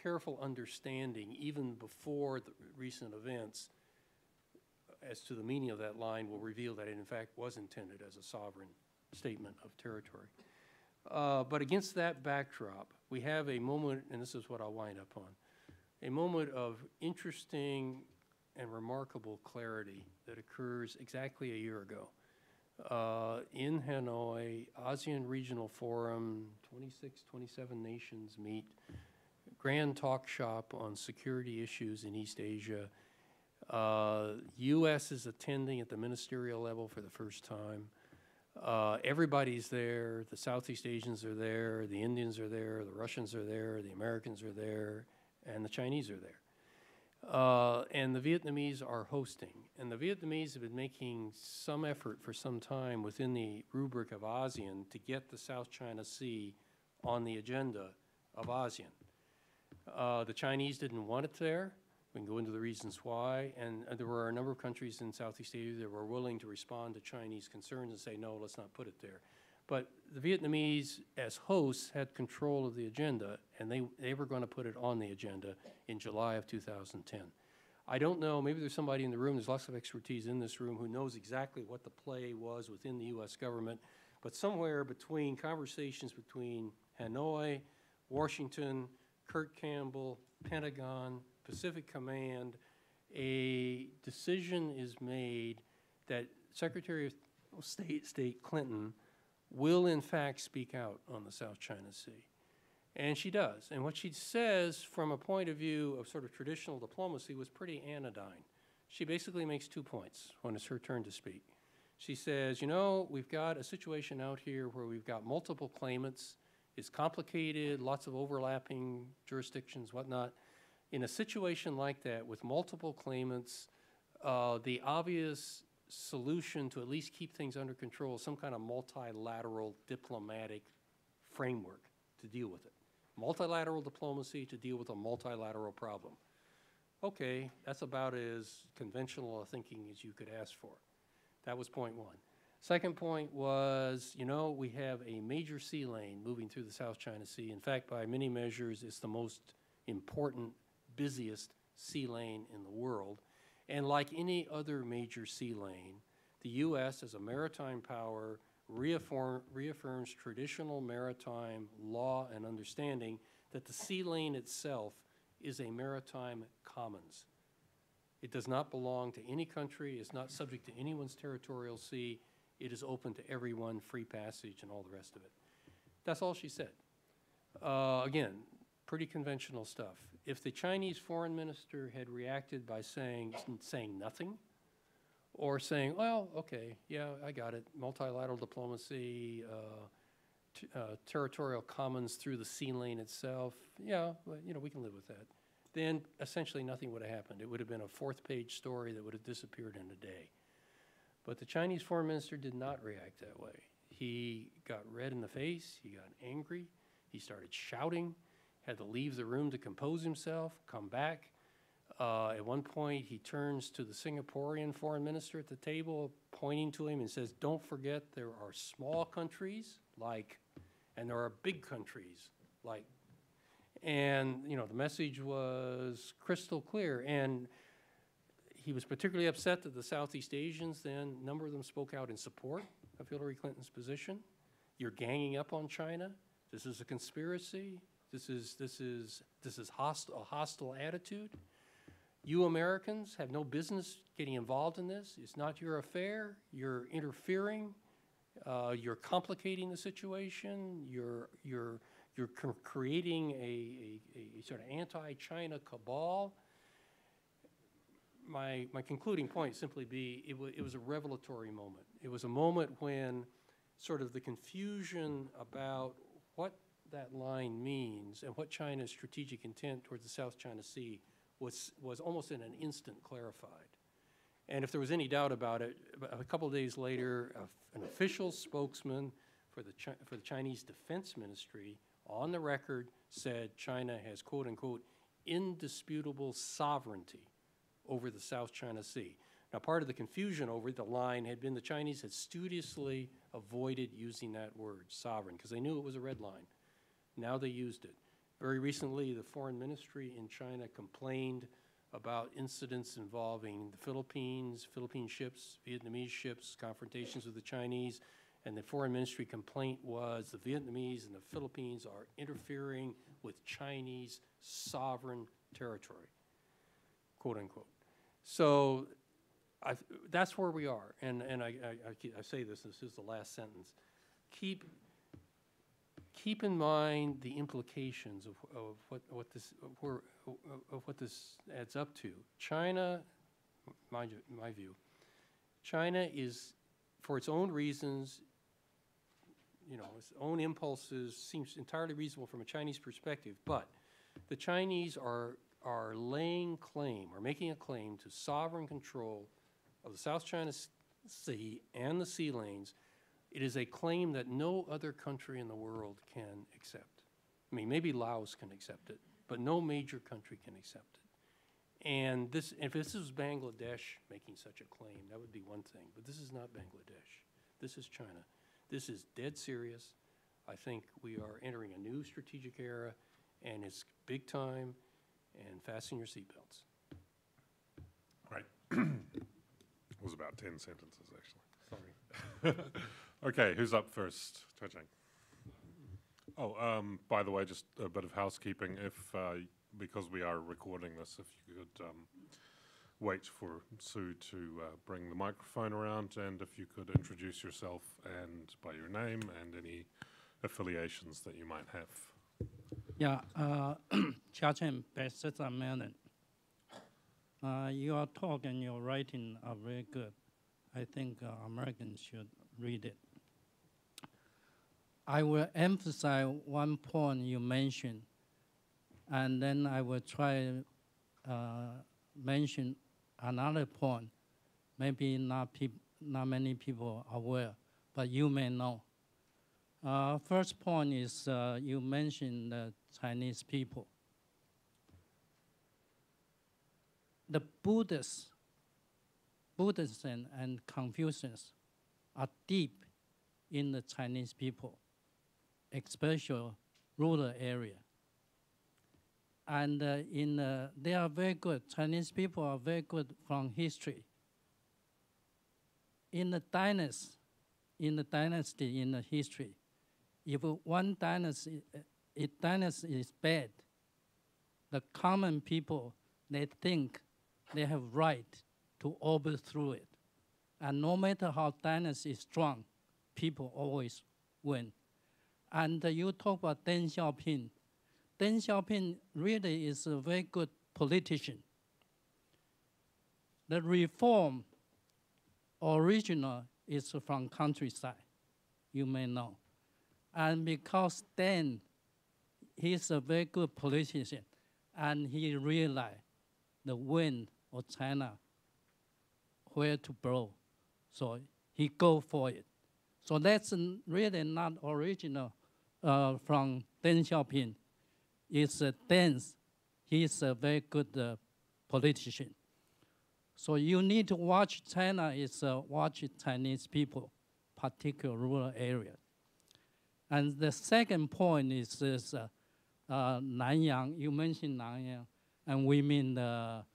careful understanding, even before the recent events, as to the meaning of that line will reveal that it in fact was intended as a sovereign statement of territory. But against that backdrop, we have a moment, and this is what I'll wind up on, a moment of interesting and remarkable clarity that occurs exactly a year ago. In Hanoi, ASEAN Regional Forum, 26, 27 nations meet, grand talk shop on security issues in East Asia. U.S. is attending at the ministerial level for the first time. Everybody's there. The Southeast Asians are there. The Indians are there. The Russians are there. The Americans are there. And the Chinese are there. And the Vietnamese are hosting. And the Vietnamese have been making some effort for some time within the rubric of ASEAN to get the South China Sea on the agenda of ASEAN. The Chinese didn't want it there. We can go into the reasons why. And there were a number of countries in Southeast Asia that were willing to respond to Chinese concerns and say, no, let's not put it there. But the Vietnamese, as hosts, had control of the agenda, and they were going to put it on the agenda in July of 2010. I don't know, maybe there's somebody in the room, there's lots of expertise in this room who knows exactly what the play was within the U.S. government, but somewhere between conversations between Hanoi, Washington, Kurt Campbell, Pentagon, Pacific Command, a decision is made that Secretary of State Clinton will in fact speak out on the South China Sea. And she does. And what she says from a point of view of sort of traditional diplomacy was pretty anodyne. She basically makes 2 points when it's her turn to speak. She says, we've got a situation out here where we've got multiple claimants. It's complicated, lots of overlapping jurisdictions, whatnot. In a situation like that with multiple claimants, the obvious solution to at least keep things under control is some kind of multilateral diplomatic framework to deal with it. Multilateral diplomacy to deal with a multilateral problem. Okay, that's about as conventional a thinking as you could ask for. That was point one. Second point was, we have a major sea lane moving through the South China Sea. In fact, by many measures, it's the most important, busiest sea lane in the world. And like any other major sea lane, the U.S. as a maritime power reaffirms traditional maritime law and understanding that the sea lane itself is a maritime commons. It does not belong to any country. It's not subject to anyone's territorial sea. It is open to everyone, free passage, and all the rest of it. That's all she said. Again, pretty conventional stuff. If the Chinese foreign minister had reacted by saying nothing, or saying, well, okay, yeah, I got it, multilateral diplomacy, territorial commons through the sea lane itself, yeah, we can live with that, then essentially nothing would have happened. It would have been a fourth-page story that would have disappeared in a day. But the Chinese foreign minister did not react that way. He got red in the face, he got angry, he started shouting, had to leave the room to compose himself, come back. At one point, he turns to the Singaporean foreign minister at the table, pointing to him and says, don't forget there are small countries like And there are big countries like, and, you know, the message was crystal clear. And he was particularly upset that the Southeast Asians, then, a number of them spoke out in support of Hillary Clinton's position. You're ganging up on China. This is a conspiracy. This is a hostile attitude. You Americans have no business getting involved in this. It's not your affair. You're interfering. You're complicating the situation. You're creating a sort of anti-China cabal. My concluding point simply be it was a revelatory moment. It was a moment when sort of the confusion about what that line means and what China's strategic intent towards the South China Sea was almost in an instant clarified. And if there was any doubt about it, a couple of days later, an official spokesman for the Chinese Defense Ministry on the record said China has, quote unquote, indisputable sovereignty over the South China Sea. Now, part of the confusion over the line had been the Chinese had studiously avoided using that word, sovereign, because they knew it was a red line. Now they used it. Very recently, the foreign ministry in China complained about incidents involving the Philippines, Philippine ships, Vietnamese ships, confrontations with the Chinese, and the foreign ministry complaint was the Vietnamese and the Philippines are interfering with Chinese sovereign territory, quote unquote. So that's where we are, and I say this is the last sentence. Keep in mind the implications of what this adds up to. China, my view, China is, for its own reasons, you know, its own impulses, seems entirely reasonable from a Chinese perspective, but the Chinese are laying claim, or making a claim to sovereign control of the South China Sea and the sea lanes. It is a claim that no other country in the world can accept. I mean, maybe Laos can accept it, but no major country can accept it. And this, if this was Bangladesh making such a claim, that would be one thing, but this is not Bangladesh. This is China. This is dead serious. I think we are entering a new strategic era, and it's big time, and fasten your seatbelts. Great. It was about 10 sentences, actually. Sorry. Okay, who's up first? Cheng. Oh, by the way, just a bit of housekeeping. If because we are recording this, if you could wait for Sue to bring the microphone around, and if you could introduce yourself and by your name and any affiliations that you might have. Yeah, Chachen, beset Melon. Your talk and your writing are very good. I think Americans should read it. I will emphasize one point you mentioned, and then I will try mention another point. Maybe not many people are aware, but you may know. First point is you mentioned the Chinese people. The Buddhists and Confucians are deep in the Chinese people, especially rural area. And they are very good. Chinese people are very good from history. In the dynasty, in the history, if one dynasty is bad, the common people, they think they have right to overthrow it. And no matter how dynasty is strong, people always win. And you talk about Deng Xiaoping. Deng Xiaoping really is a very good politician. The reform original is from countryside, you may know. And because then he's a very good politician, and he realized the wind of China where to blow. So he go for it. So that's really not original from Deng Xiaoping. It's Deng. He's a very good politician. So you need to watch China is watch Chinese people, particular rural area. And the second point is this, Nanyang. You mentioned Nanyang, and we mean the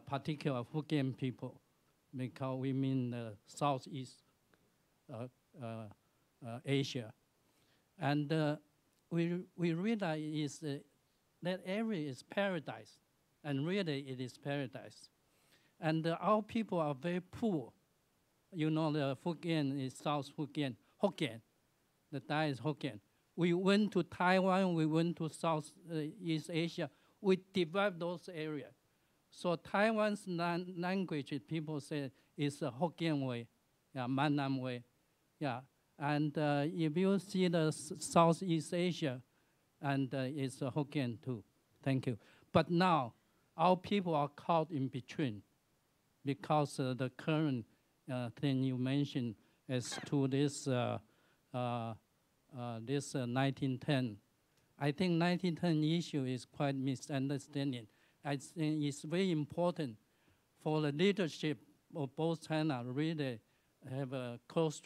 particular Hokkien people, because we mean the Southeast Asia. And we realize is that area is paradise, and really it is paradise. And our people are very poor. You know, the Hokkien is South Hokkien, Hokkien. The Thai is Hokkien. We went to Taiwan, we went to Southeast Asia. We developed those areas. So Taiwan's language, people say, is a Hokkien way, yeah, Manam way. Yeah. And if you see the Southeast Asia, and it's a Hokkien too. Thank you. But now, our people are caught in between because the current thing you mentioned as to this 1910. I think 1910 issue is quite misunderstanding. I think it's very important for the leadership of both China really have a close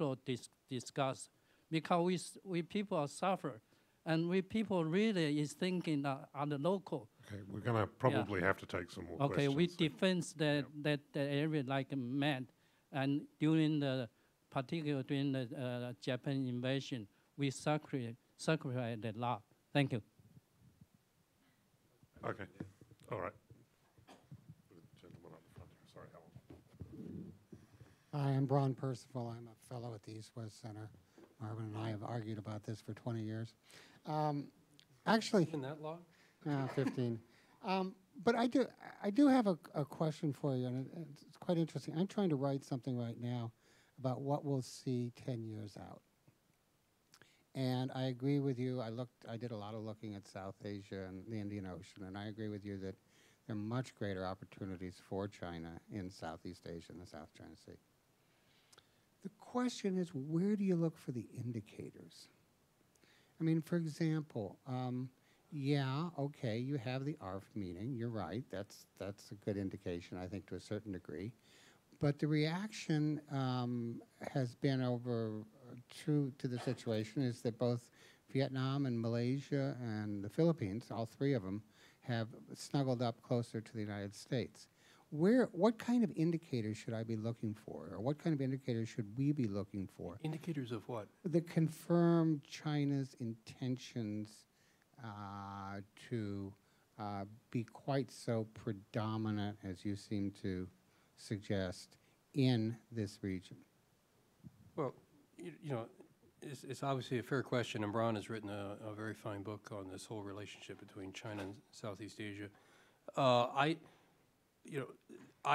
discuss, because we people are suffer, and we people really is thinking are the local. Okay, we're going to probably have to take some more Okay, questions. we defend that area like mad, and particularly during the Japan invasion, we sacrificed a lot. Thank you. Okay, all right. Gentleman up front here. Sorry, Helen. Hi, I'm Bron Percival. I'm a fellow at the East-West Center. Marvin and I have argued about this for 20 years. Actually, In that long? 15. But I do have a question for you, and it's quite interesting. I'm trying to write something right now about what we'll see 10 years out. And I agree with you. I did a lot of looking at South Asia and the Indian Ocean, and I agree with you that there are much greater opportunities for China in Southeast Asia and the South China Sea. The question is, where do you look for the indicators? I mean, for example, yeah, okay, you have the ARF meeting. You're right. That's a good indication, I think, to a certain degree. But the reaction has been true to the situation is that both Vietnam and Malaysia and the Philippines, all three of them, have snuggled up closer to the United States. What kind of indicators should I be looking for, or what kind of indicators should we be looking for? Indicators of what? That confirm China's intentions to be quite so predominant, as you seem to suggest, in this region. Well, you know, it's obviously a fair question, and Bron has written a very fine book on this whole relationship between China and Southeast Asia. I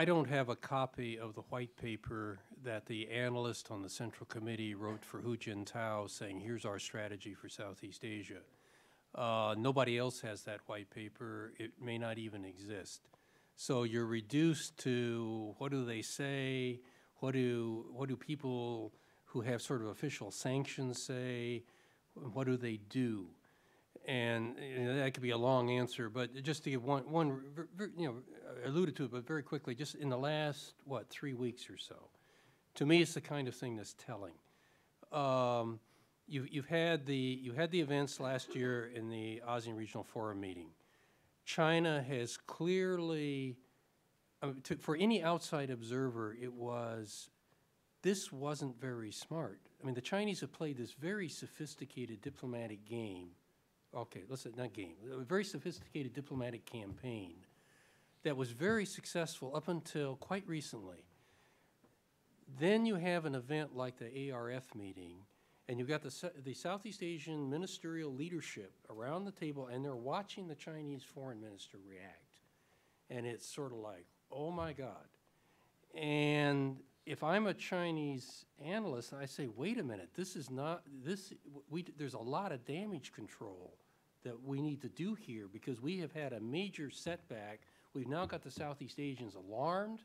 don't have a copy of the white paper that the analyst on the Central Committee wrote for Hu Jintao saying, here's our strategy for Southeast Asia. Nobody else has that white paper. It may not even exist. So you're reduced to what do they say? What do people who have sort of official sanctions say? What do they do? And that could be a long answer, but just to give one, alluded to it, but very quickly, just in the last, 3 weeks or so, to me, it's the kind of thing that's telling. You had the events last year in the ASEAN Regional Forum meeting. China has clearly, for any outside observer, this wasn't very smart. I mean, the Chinese have played this very sophisticated diplomatic game. Okay, let's say not game, a very sophisticated diplomatic campaign that was very successful up until quite recently. Then you have an event like the ARF meeting, and you've got the Southeast Asian ministerial leadership around the table, and they're watching the Chinese foreign minister react. And it's sort of like, oh my God. And if I'm a Chinese analyst, I say, wait a minute, there's a lot of damage control that we need to do here because we have had a major setback. We've now got the Southeast Asians alarmed.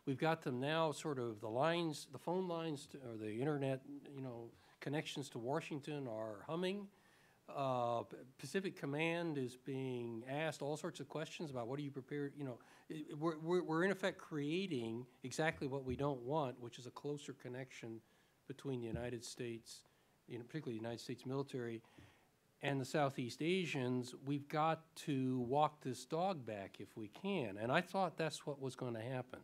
We've got them now sort of the phone lines or the internet, connections to Washington are humming. Pacific Command is being asked all sorts of questions about what are you prepared, we're in effect creating exactly what we don't want, which is a closer connection between the United States particularly the United States military, and the Southeast Asians, we've got to walk this dog back if we can. And I thought that's what was going to happen.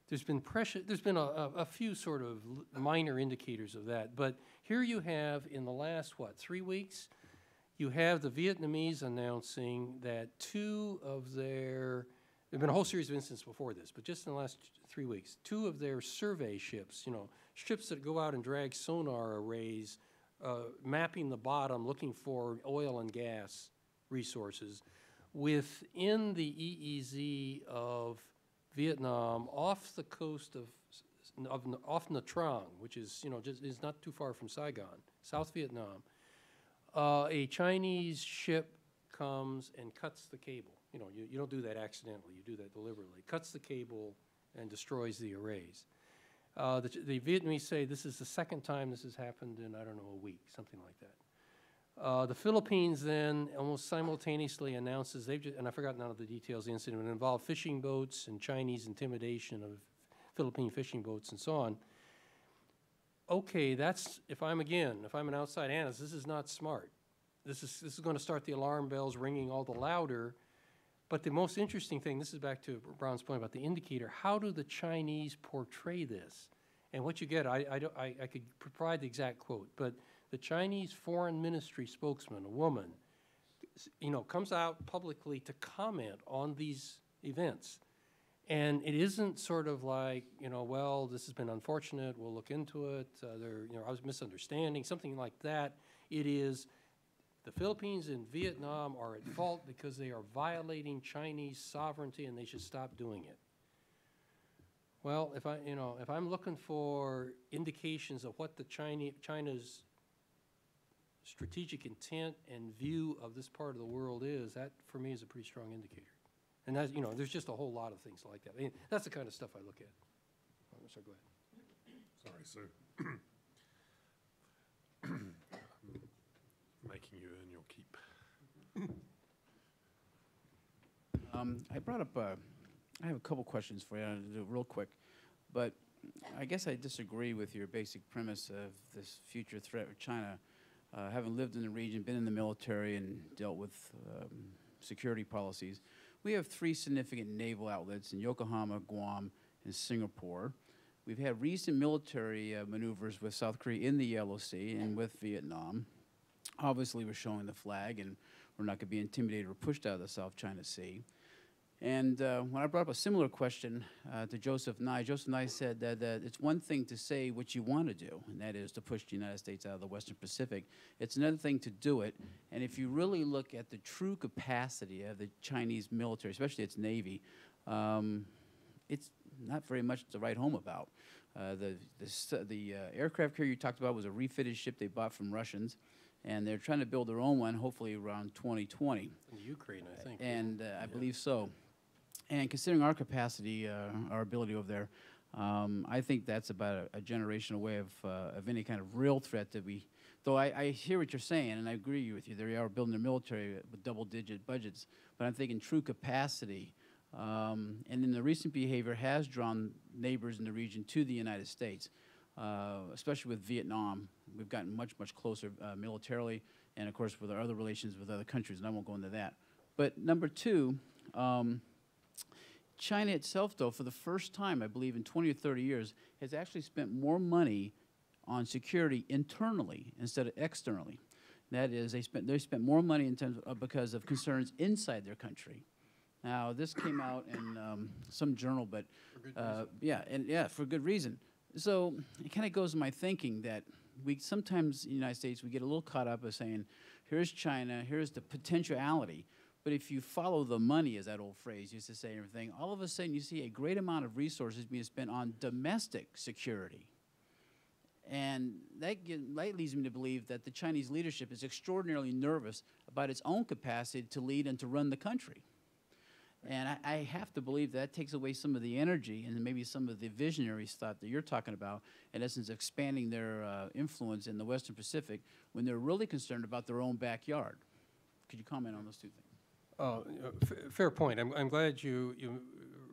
There's been pressure, there's been a few sort of minor indicators of that. But here you have, in the last, 3 weeks, you have the Vietnamese announcing that there have been a whole series of incidents before this, but just in the last 3 weeks, 2 of their survey ships, ships that go out and drag sonar arrays, mapping the bottom, looking for oil and gas resources, within the EEZ of Vietnam, off the coast off Nha Trang, which is is not too far from Saigon, South Vietnam. A Chinese ship comes and cuts the cable. You don't do that accidentally. You do that deliberately. Cuts the cable and destroys the arrays. The Vietnamese say this is the second time this has happened in, I don't know, a week, something like that. The Philippines then almost simultaneously announces, and I've forgotten none of the details of the incident, it involved fishing boats and Chinese intimidation of Philippine fishing boats and so on. Okay, if I'm an outside analyst, this is not smart. This is going to start the alarm bells ringing all the louder. But the most interesting thing, this is back to Brown's point about the indicator, how do the Chinese portray this? And what you get, I could provide the exact quote, but the Chinese Foreign Ministry spokesman, a woman, comes out publicly to comment on these events. And it isn't sort of like, well, this has been unfortunate, we'll look into it, I was misunderstanding, something like that. It is, the Philippines and Vietnam are at fault because they are violating Chinese sovereignty and they should stop doing it. Well, if I'm looking for indications of what the China's strategic intent and view of this part of the world is, that for me is a pretty strong indicator. And that's, there's just a whole lot of things like that. I mean, that's the kind of stuff I look at. Oh, sorry, go ahead. Sorry, Sue. Making you earn your keep. I brought up, I have a couple questions for you. I'll do it real quick. But I guess I disagree with your basic premise of this future threat with China. Having lived in the region, been in the military, and dealt with security policies, we have 3 significant naval outlets in Yokohama, Guam, and Singapore. We've had recent military maneuvers with South Korea in the Yellow Sea and with Vietnam. Obviously, we're showing the flag, and we're not going to be intimidated or pushed out of the South China Sea. And when I brought up a similar question to Joseph Nye said that it's one thing to say what you want to do, and that is to push the United States out of the Western Pacific. It's another thing to do it. And if you really look at the true capacity of the Chinese military, especially its Navy, it's not very much to write home about. The aircraft carrier you talked about was a refitted ship they bought from Russians, and they're trying to build their own one, hopefully around 2020. In Ukraine, I think. And I believe so. And considering our capacity, our ability over there, I think that's about a generation away of any kind of real threat that we, though I hear what you're saying, and I agree with you. They are building their military with double-digit budgets, but I'm thinking true capacity. And then the recent behavior has drawn neighbors in the region to the United States, especially with Vietnam. We've gotten much, much closer militarily, and of course with our other relations with other countries, and I won't go into that. But number 2, China itself, though, for the first time, I believe, in 20 or 30 years, has actually spent more money on security internally instead of externally. That is, they spent more money in terms of, because of concerns inside their country. Now, this came out in some journal, but for good reason. So it kind of goes to my thinking that we sometimes in the United States we get a little caught up with saying, here's China, here's the potentiality. But if you follow the money, as that old phrase used to say and everything, all of a sudden you see a great amount of resources being spent on domestic security. And that leads me to believe that the Chinese leadership is extraordinarily nervous about its own capacity to lead and to run the country. And I have to believe that takes away some of the energy and maybe some of the visionary stuff that you're talking about, in essence expanding their influence in the Western Pacific when they're really concerned about their own backyard. Could you comment on those 2 things? Fair point. I'm glad you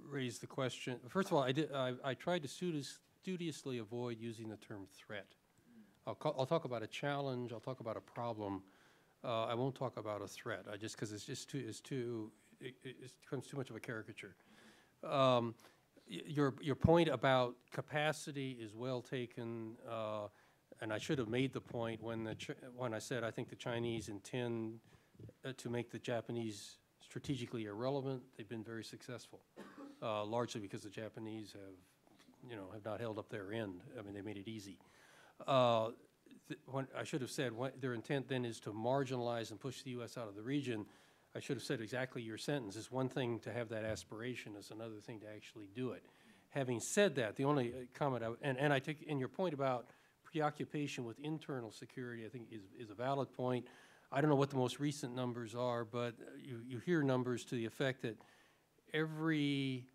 raised the question. First of all, I tried to studiously avoid using the term threat. I'll talk about a challenge, I'll talk about a problem. I won't talk about a threat, just because it's just it becomes too much of a caricature. Your point about capacity is well taken, and I should have made the point when I said I think the Chinese intend to make the Japanese strategically irrelevant. They've been very successful, largely because the Japanese have not held up their end. I mean, they made it easy. When I should have said their intent then is to marginalize and push the U.S. out of the region. I should have said exactly your sentence. It's one thing to have that aspiration. It's another thing to actually do it. Having said that, the only comment, and I take in your point about preoccupation with internal security, I think is a valid point. I don't know what the most recent numbers are, but you hear numbers to the effect that every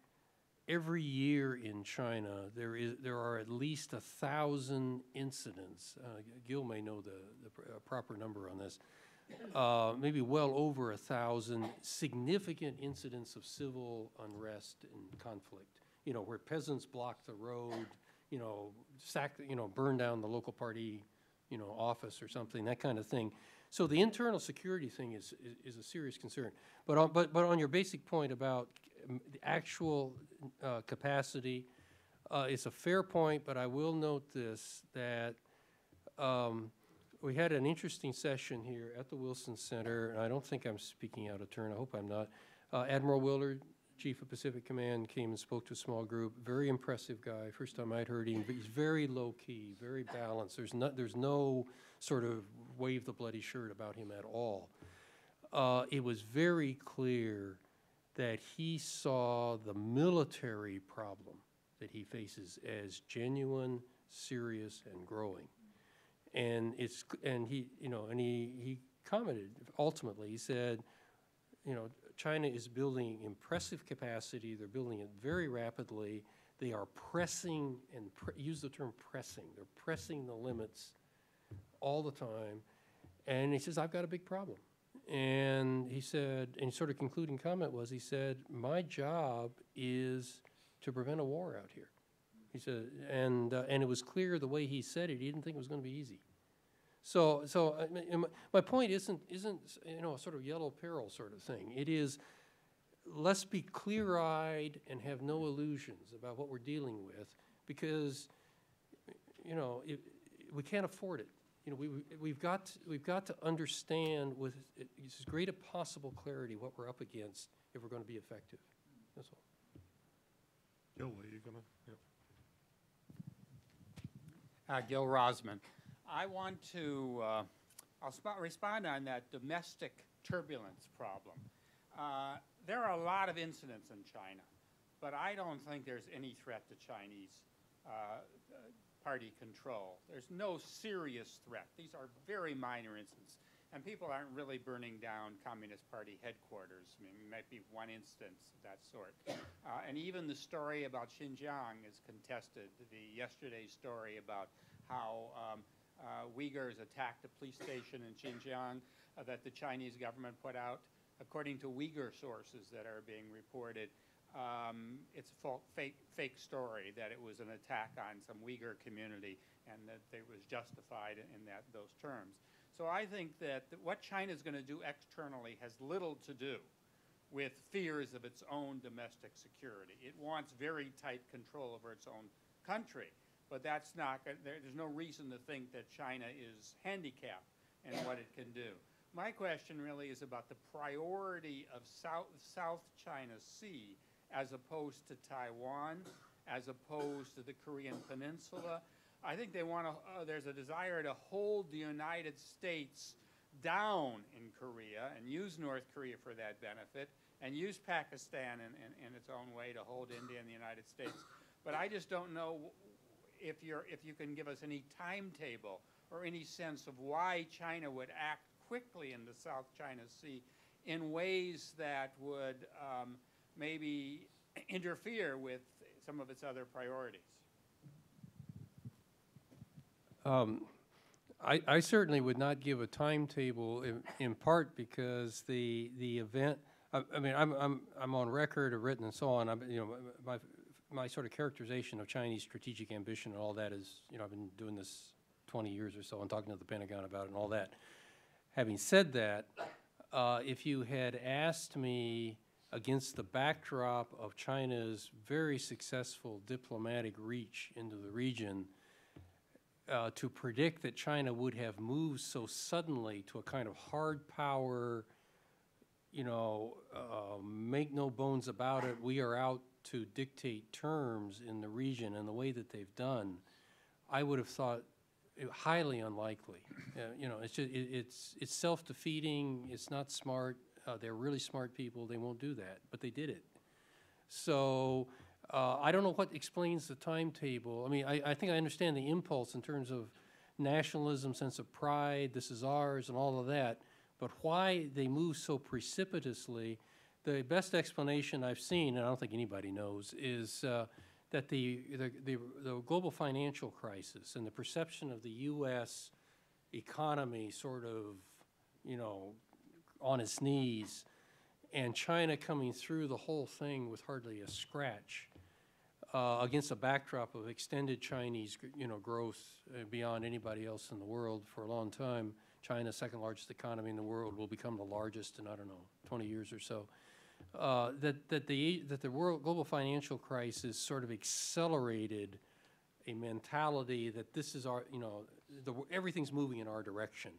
year in China there are at least 1,000 incidents. Gil may know the proper number on this. Maybe well over 1,000 significant incidents of civil unrest and conflict. Where peasants block the road, burn down the local party, office or something, that kind of thing. So the internal security thing is a serious concern. But on your basic point about the actual capacity, it's a fair point. But I will note this, that we had an interesting session here at the Wilson Center, and I don't think I'm speaking out of turn. I hope I'm not. Admiral Willard, Chief of Pacific Command, came and spoke to a small group. Very impressive guy. First time I'd heard him. He's very low key, very balanced. There's no sort of wave the bloody shirt about him at all. It was very clear that he saw the military problem that he faces as genuine, serious, and growing. And he commented ultimately. He said, China is building impressive capacity. They're building it very rapidly. They are pressing, and use the term pressing. They're pressing the limits all the time. And he says, I've got a big problem. And he said, and sort of concluding comment was, he said, my job is to prevent a war out here. He said, and it was clear the way he said it, he didn't think it was going to be easy. So my point isn't a sort of yellow peril sort of thing. It is, let's be clear-eyed and have no illusions about what we're dealing with, because we can't afford it. We've got to understand with as great a possible clarity what we're up against if we're going to be effective. That's all. Gil, are you going to? Yep. Gil Rosman. I want to respond on that domestic turbulence problem. There are a lot of incidents in China, but I don't think there's any threat to Chinese party control. There's no serious threat. These are very minor incidents, and people aren't really burning down Communist Party headquarters. I mean, it might be one instance of that sort. And even the story about Xinjiang is contested. Yesterday's story about how Uyghurs attacked a police station in Xinjiang that the Chinese government put out. According to Uyghur sources that are being reported, it's a fake story that it was an attack on some Uyghur community and that it was justified in those terms. So I think that what China is going to do externally has little to do with fears of its own domestic security. It wants very tight control over its own country. But that's not, there's no reason to think that China is handicapped in what it can do. My question really is about the priority of South China Sea as opposed to Taiwan, as opposed to the Korean Peninsula. I think they want to, there's a desire to hold the United States down in Korea and use North Korea for that benefit and use Pakistan in its own way to hold India and the United States. But I just don't know if you can give us any timetable or any sense of why China would act quickly in the South China Sea in ways that would maybe interfere with some of its other priorities. I certainly would not give a timetable, in part because the event. I mean, I'm on record, or written, and so on. My sort of characterization of Chinese strategic ambition and all that is, I've been doing this 20 years or so and talking to the Pentagon about it and all that. Having said that, if you had asked me against the backdrop of China's very successful diplomatic reach into the region, to predict that China would have moved so suddenly to a kind of hard power, make no bones about it, we are out to dictate terms in the region in the way that they've done, I would have thought it highly unlikely. It's just, it's self-defeating. It's not smart. They're really smart people. They won't do that, but they did it. So I don't know what explains the timetable. I mean, I think I understand the impulse in terms of nationalism, sense of pride, this is ours, and all of that. But why they move so precipitously, the best explanation I've seen, and I don't think anybody knows, is that the global financial crisis and the perception of the U.S. economy sort of, on its knees, and China coming through the whole thing with hardly a scratch against a backdrop of extended Chinese, growth beyond anybody else in the world for a long time. China's second largest economy in the world will become the largest in, 20 years or so. That the global financial crisis sort of accelerated a mentality that this is our, everything's moving in our direction.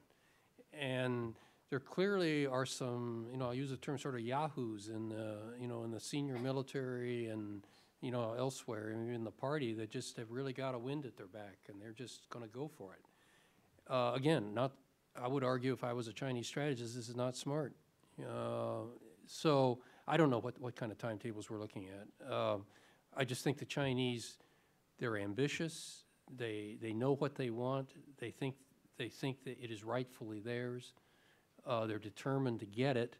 And there clearly are some, I'll use the term sort of yahoos in the, in the senior military and, elsewhere in the party that just have really got a wind at their back and they're just going to go for it. Again, I would argue if I was a Chinese strategist, this is not smart. So I don't know what kind of timetables we're looking at. I just think the Chinese, they're ambitious. They know what they want. They think that it is rightfully theirs. They're determined to get it.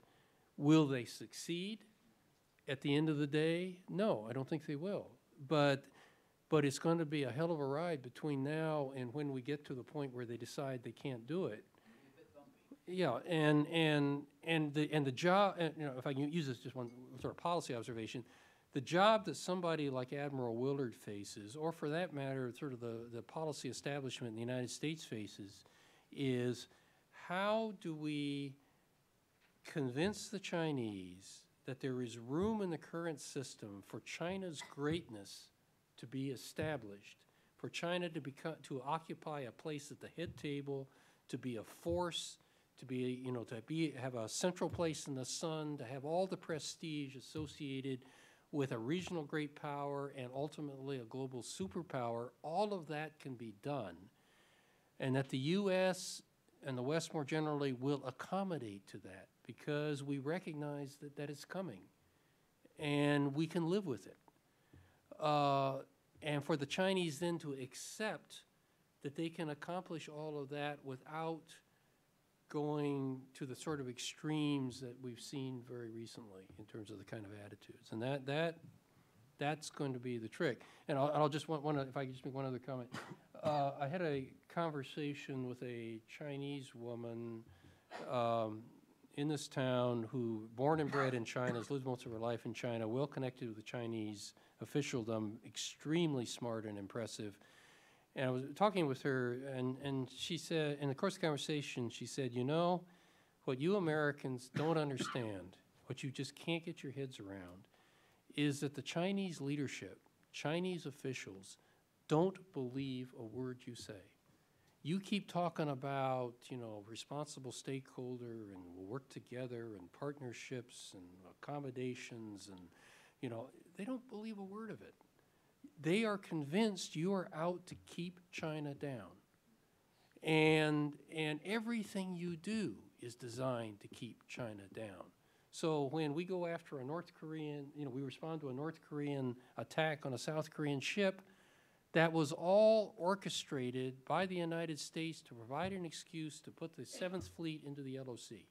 Will they succeed at the end of the day? No, I don't think they will. But it's going to be a hell of a ride between now and when we get to the point where they decide they can't do it. Yeah, and the job, if I can use this just one sort of policy observation, the job that somebody like Admiral Willard faces, or for that matter, sort of the policy establishment in the United States faces, is how do we convince the Chinese that there is room in the current system for China's greatness to be established, for China to occupy a place at the head table, to be a force, to be, have a central place in the sun, to have all the prestige associated with a regional great power and ultimately a global superpower. All of that can be done, and that the U.S. and the West more generally will accommodate to that because we recognize that it's coming, and we can live with it. And for the Chinese then to accept that they can accomplish all of that without going to the sort of extremes that we've seen very recently in terms of the kind of attitudes. And that's going to be the trick. And I'll just want if I could just make one other comment. I had a conversation with a Chinese woman in this town who, born and bred in China, has lived most of her life in China, well connected with the Chinese officialdom, extremely smart and impressive. And I was talking with her, and she said, in the course of the conversation, she said, what you Americans don't understand, what you just can't get your heads around, is that the Chinese leadership, Chinese officials, don't believe a word you say. You keep talking about, responsible stakeholder and we'll work together and partnerships and accommodations and, they don't believe a word of it. They are convinced you are out to keep China down. And everything you do is designed to keep China down. So when we go after a North Korean, we respond to a North Korean attack on a South Korean ship, that was all orchestrated by the United States to provide an excuse to put the 7th Fleet into the LOC.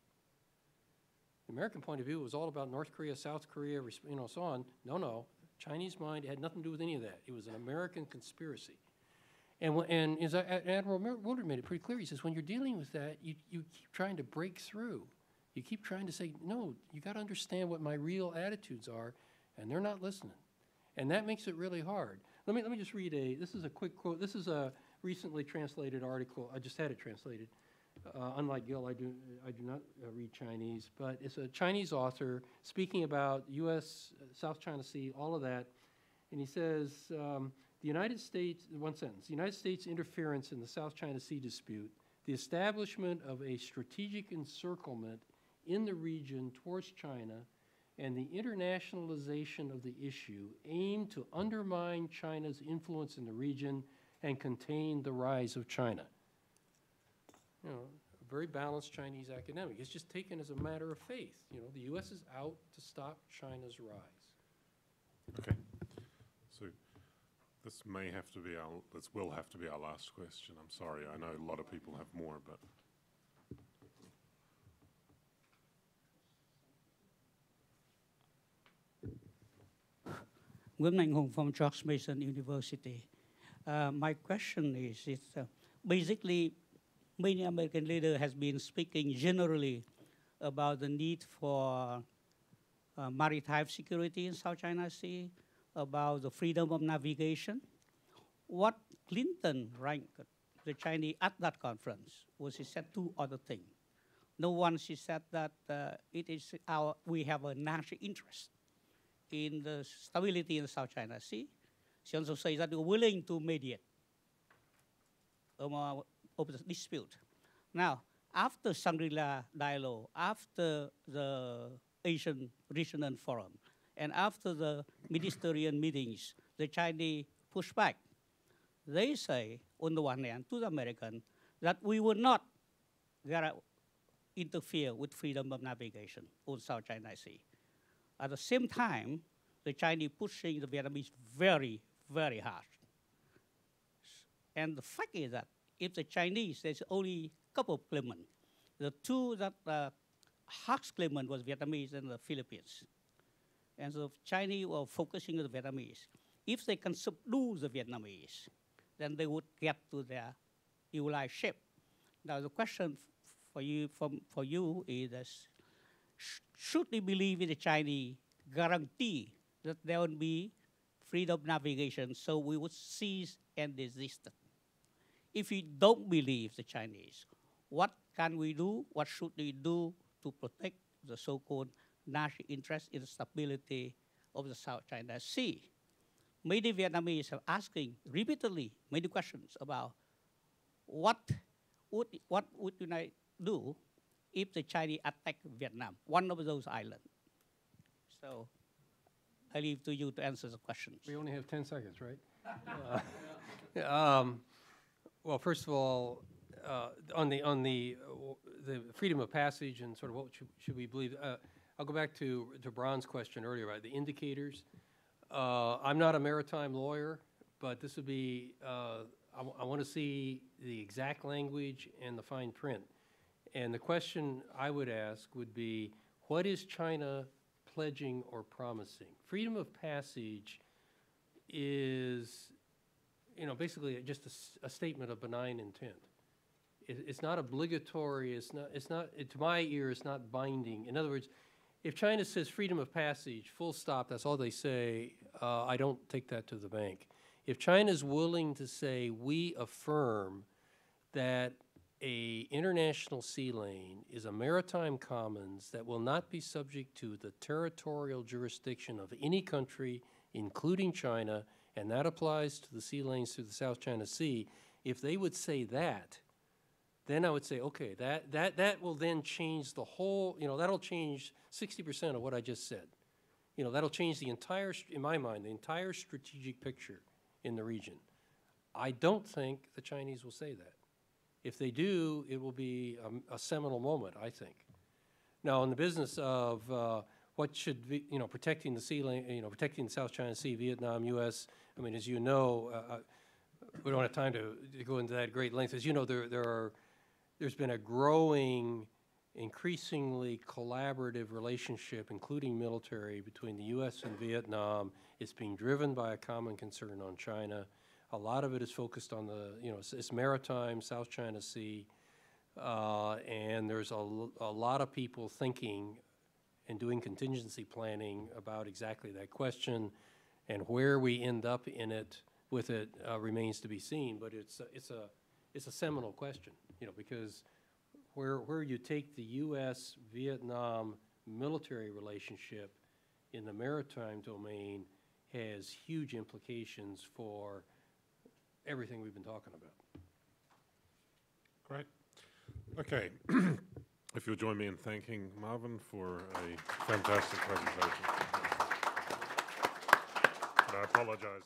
The American point of view was all about North Korea, South Korea, so on. No. Chinese mind, it had nothing to do with any of that. It was an American conspiracy. And as Admiral Willard made it pretty clear, he says, when you're dealing with that, you keep trying to break through. You keep trying to say, no, you got to understand what my real attitudes are, and they're not listening. And that makes it really hard. Let me just read this is a quick quote. This is recently translated article. I just had it translated. Unlike Gil, I do not read Chinese, but it's a Chinese author speaking about U.S., South China Sea, all of that. And he says, the United States, one sentence, the United States interference in the South China Sea dispute, the establishment of a strategic encirclement in the region towards China, and the internationalization of the issue aim to undermine China's influence in the region and contain the rise of China. You know, a very balanced Chinese academic. It's just taken as a matter of faith. You know, the U.S. is out to stop China's rise. Okay. So this may have to be this will have to be our last question. I'm sorry. I know a lot of people have more, but. Nguyễn Hùng from George Mason University. My question is, basically, many American leaders has been speaking generally about the need for maritime security in South China Sea, about the freedom of navigation. What Clinton ranked the Chinese at that conference was she said two other things. No one, she said that we have a national interest in the stability in the South China Sea. She also says that we're willing to mediate over the dispute. Now, after Shangri-La dialogue, after the Asian Regional Forum, and after the ministerial meetings, the Chinese push back. They say, on the one hand, to the Americans, that we will not interfere with freedom of navigation on South China Sea. At the same time, the Chinese pushing the Vietnamese very, very hard. And the fact is that if the Chinese, there's only a couple of claimants. The two that harsh claimant was Vietnamese and the Philippines. And so Chinese were focusing on the Vietnamese. If they can subdue the Vietnamese, then they would get to their allied shape. Now the question for you is, should we believe in the Chinese guarantee that there will be freedom of navigation, so we would cease and desist? If we don't believe the Chinese, what can we do? What should we do to protect the so-called national interest in the stability of the South China Sea? Many Vietnamese are asking repeatedly many questions about what would United do if the Chinese attack Vietnam, one of those islands. So I leave to you to answer the questions. We only have 10 seconds, right? Well, first of all, on the freedom of passage and sort of what should we believe, I'll go back to Bron's question earlier about the indicators. I'm not a maritime lawyer, but this would be, I want to see the exact language and the fine print. And the question I would ask would be, what is China pledging or promising? Freedom of passage is, you know, basically just a statement of benign intent. It's not obligatory. It's not. To my ear, it's not binding. In other words, if China says freedom of passage, full stop, that's all they say, I don't take that to the bank. If China is willing to say, we affirm that a international sea lane is a maritime commons that will not be subject to the territorial jurisdiction of any country, including China, and that applies to the sea lanes through the South China Sea, if they would say that, then I would say, okay, that will then change the whole, you know, that'll change 60% of what I just said. You know, that'll change the entire, in my mind, the entire strategic picture in the region. I don't think the Chinese will say that. If they do, it will be a seminal moment, I think. Now, in the business of what should be, you know, protecting the sea lane, you know, protecting the South China Sea, Vietnam, U.S., I mean, as you know, we don't have time to go into that at great length. As you know, there's been a growing, increasingly collaborative relationship, including military, between the U.S. and Vietnam. It's being driven by a common concern on China. A lot of it is focused on the, you know, it's maritime, South China Sea, and there's a lot of people thinking and doing contingency planning about exactly that question, and where we end up in it with it remains to be seen. But it's a seminal question, you know, because where you take the U.S.-Vietnam military relationship in the maritime domain has huge implications for everything we've been talking about. Great. Okay. If you'll join me in thanking Marvin for a fantastic presentation. And I apologize.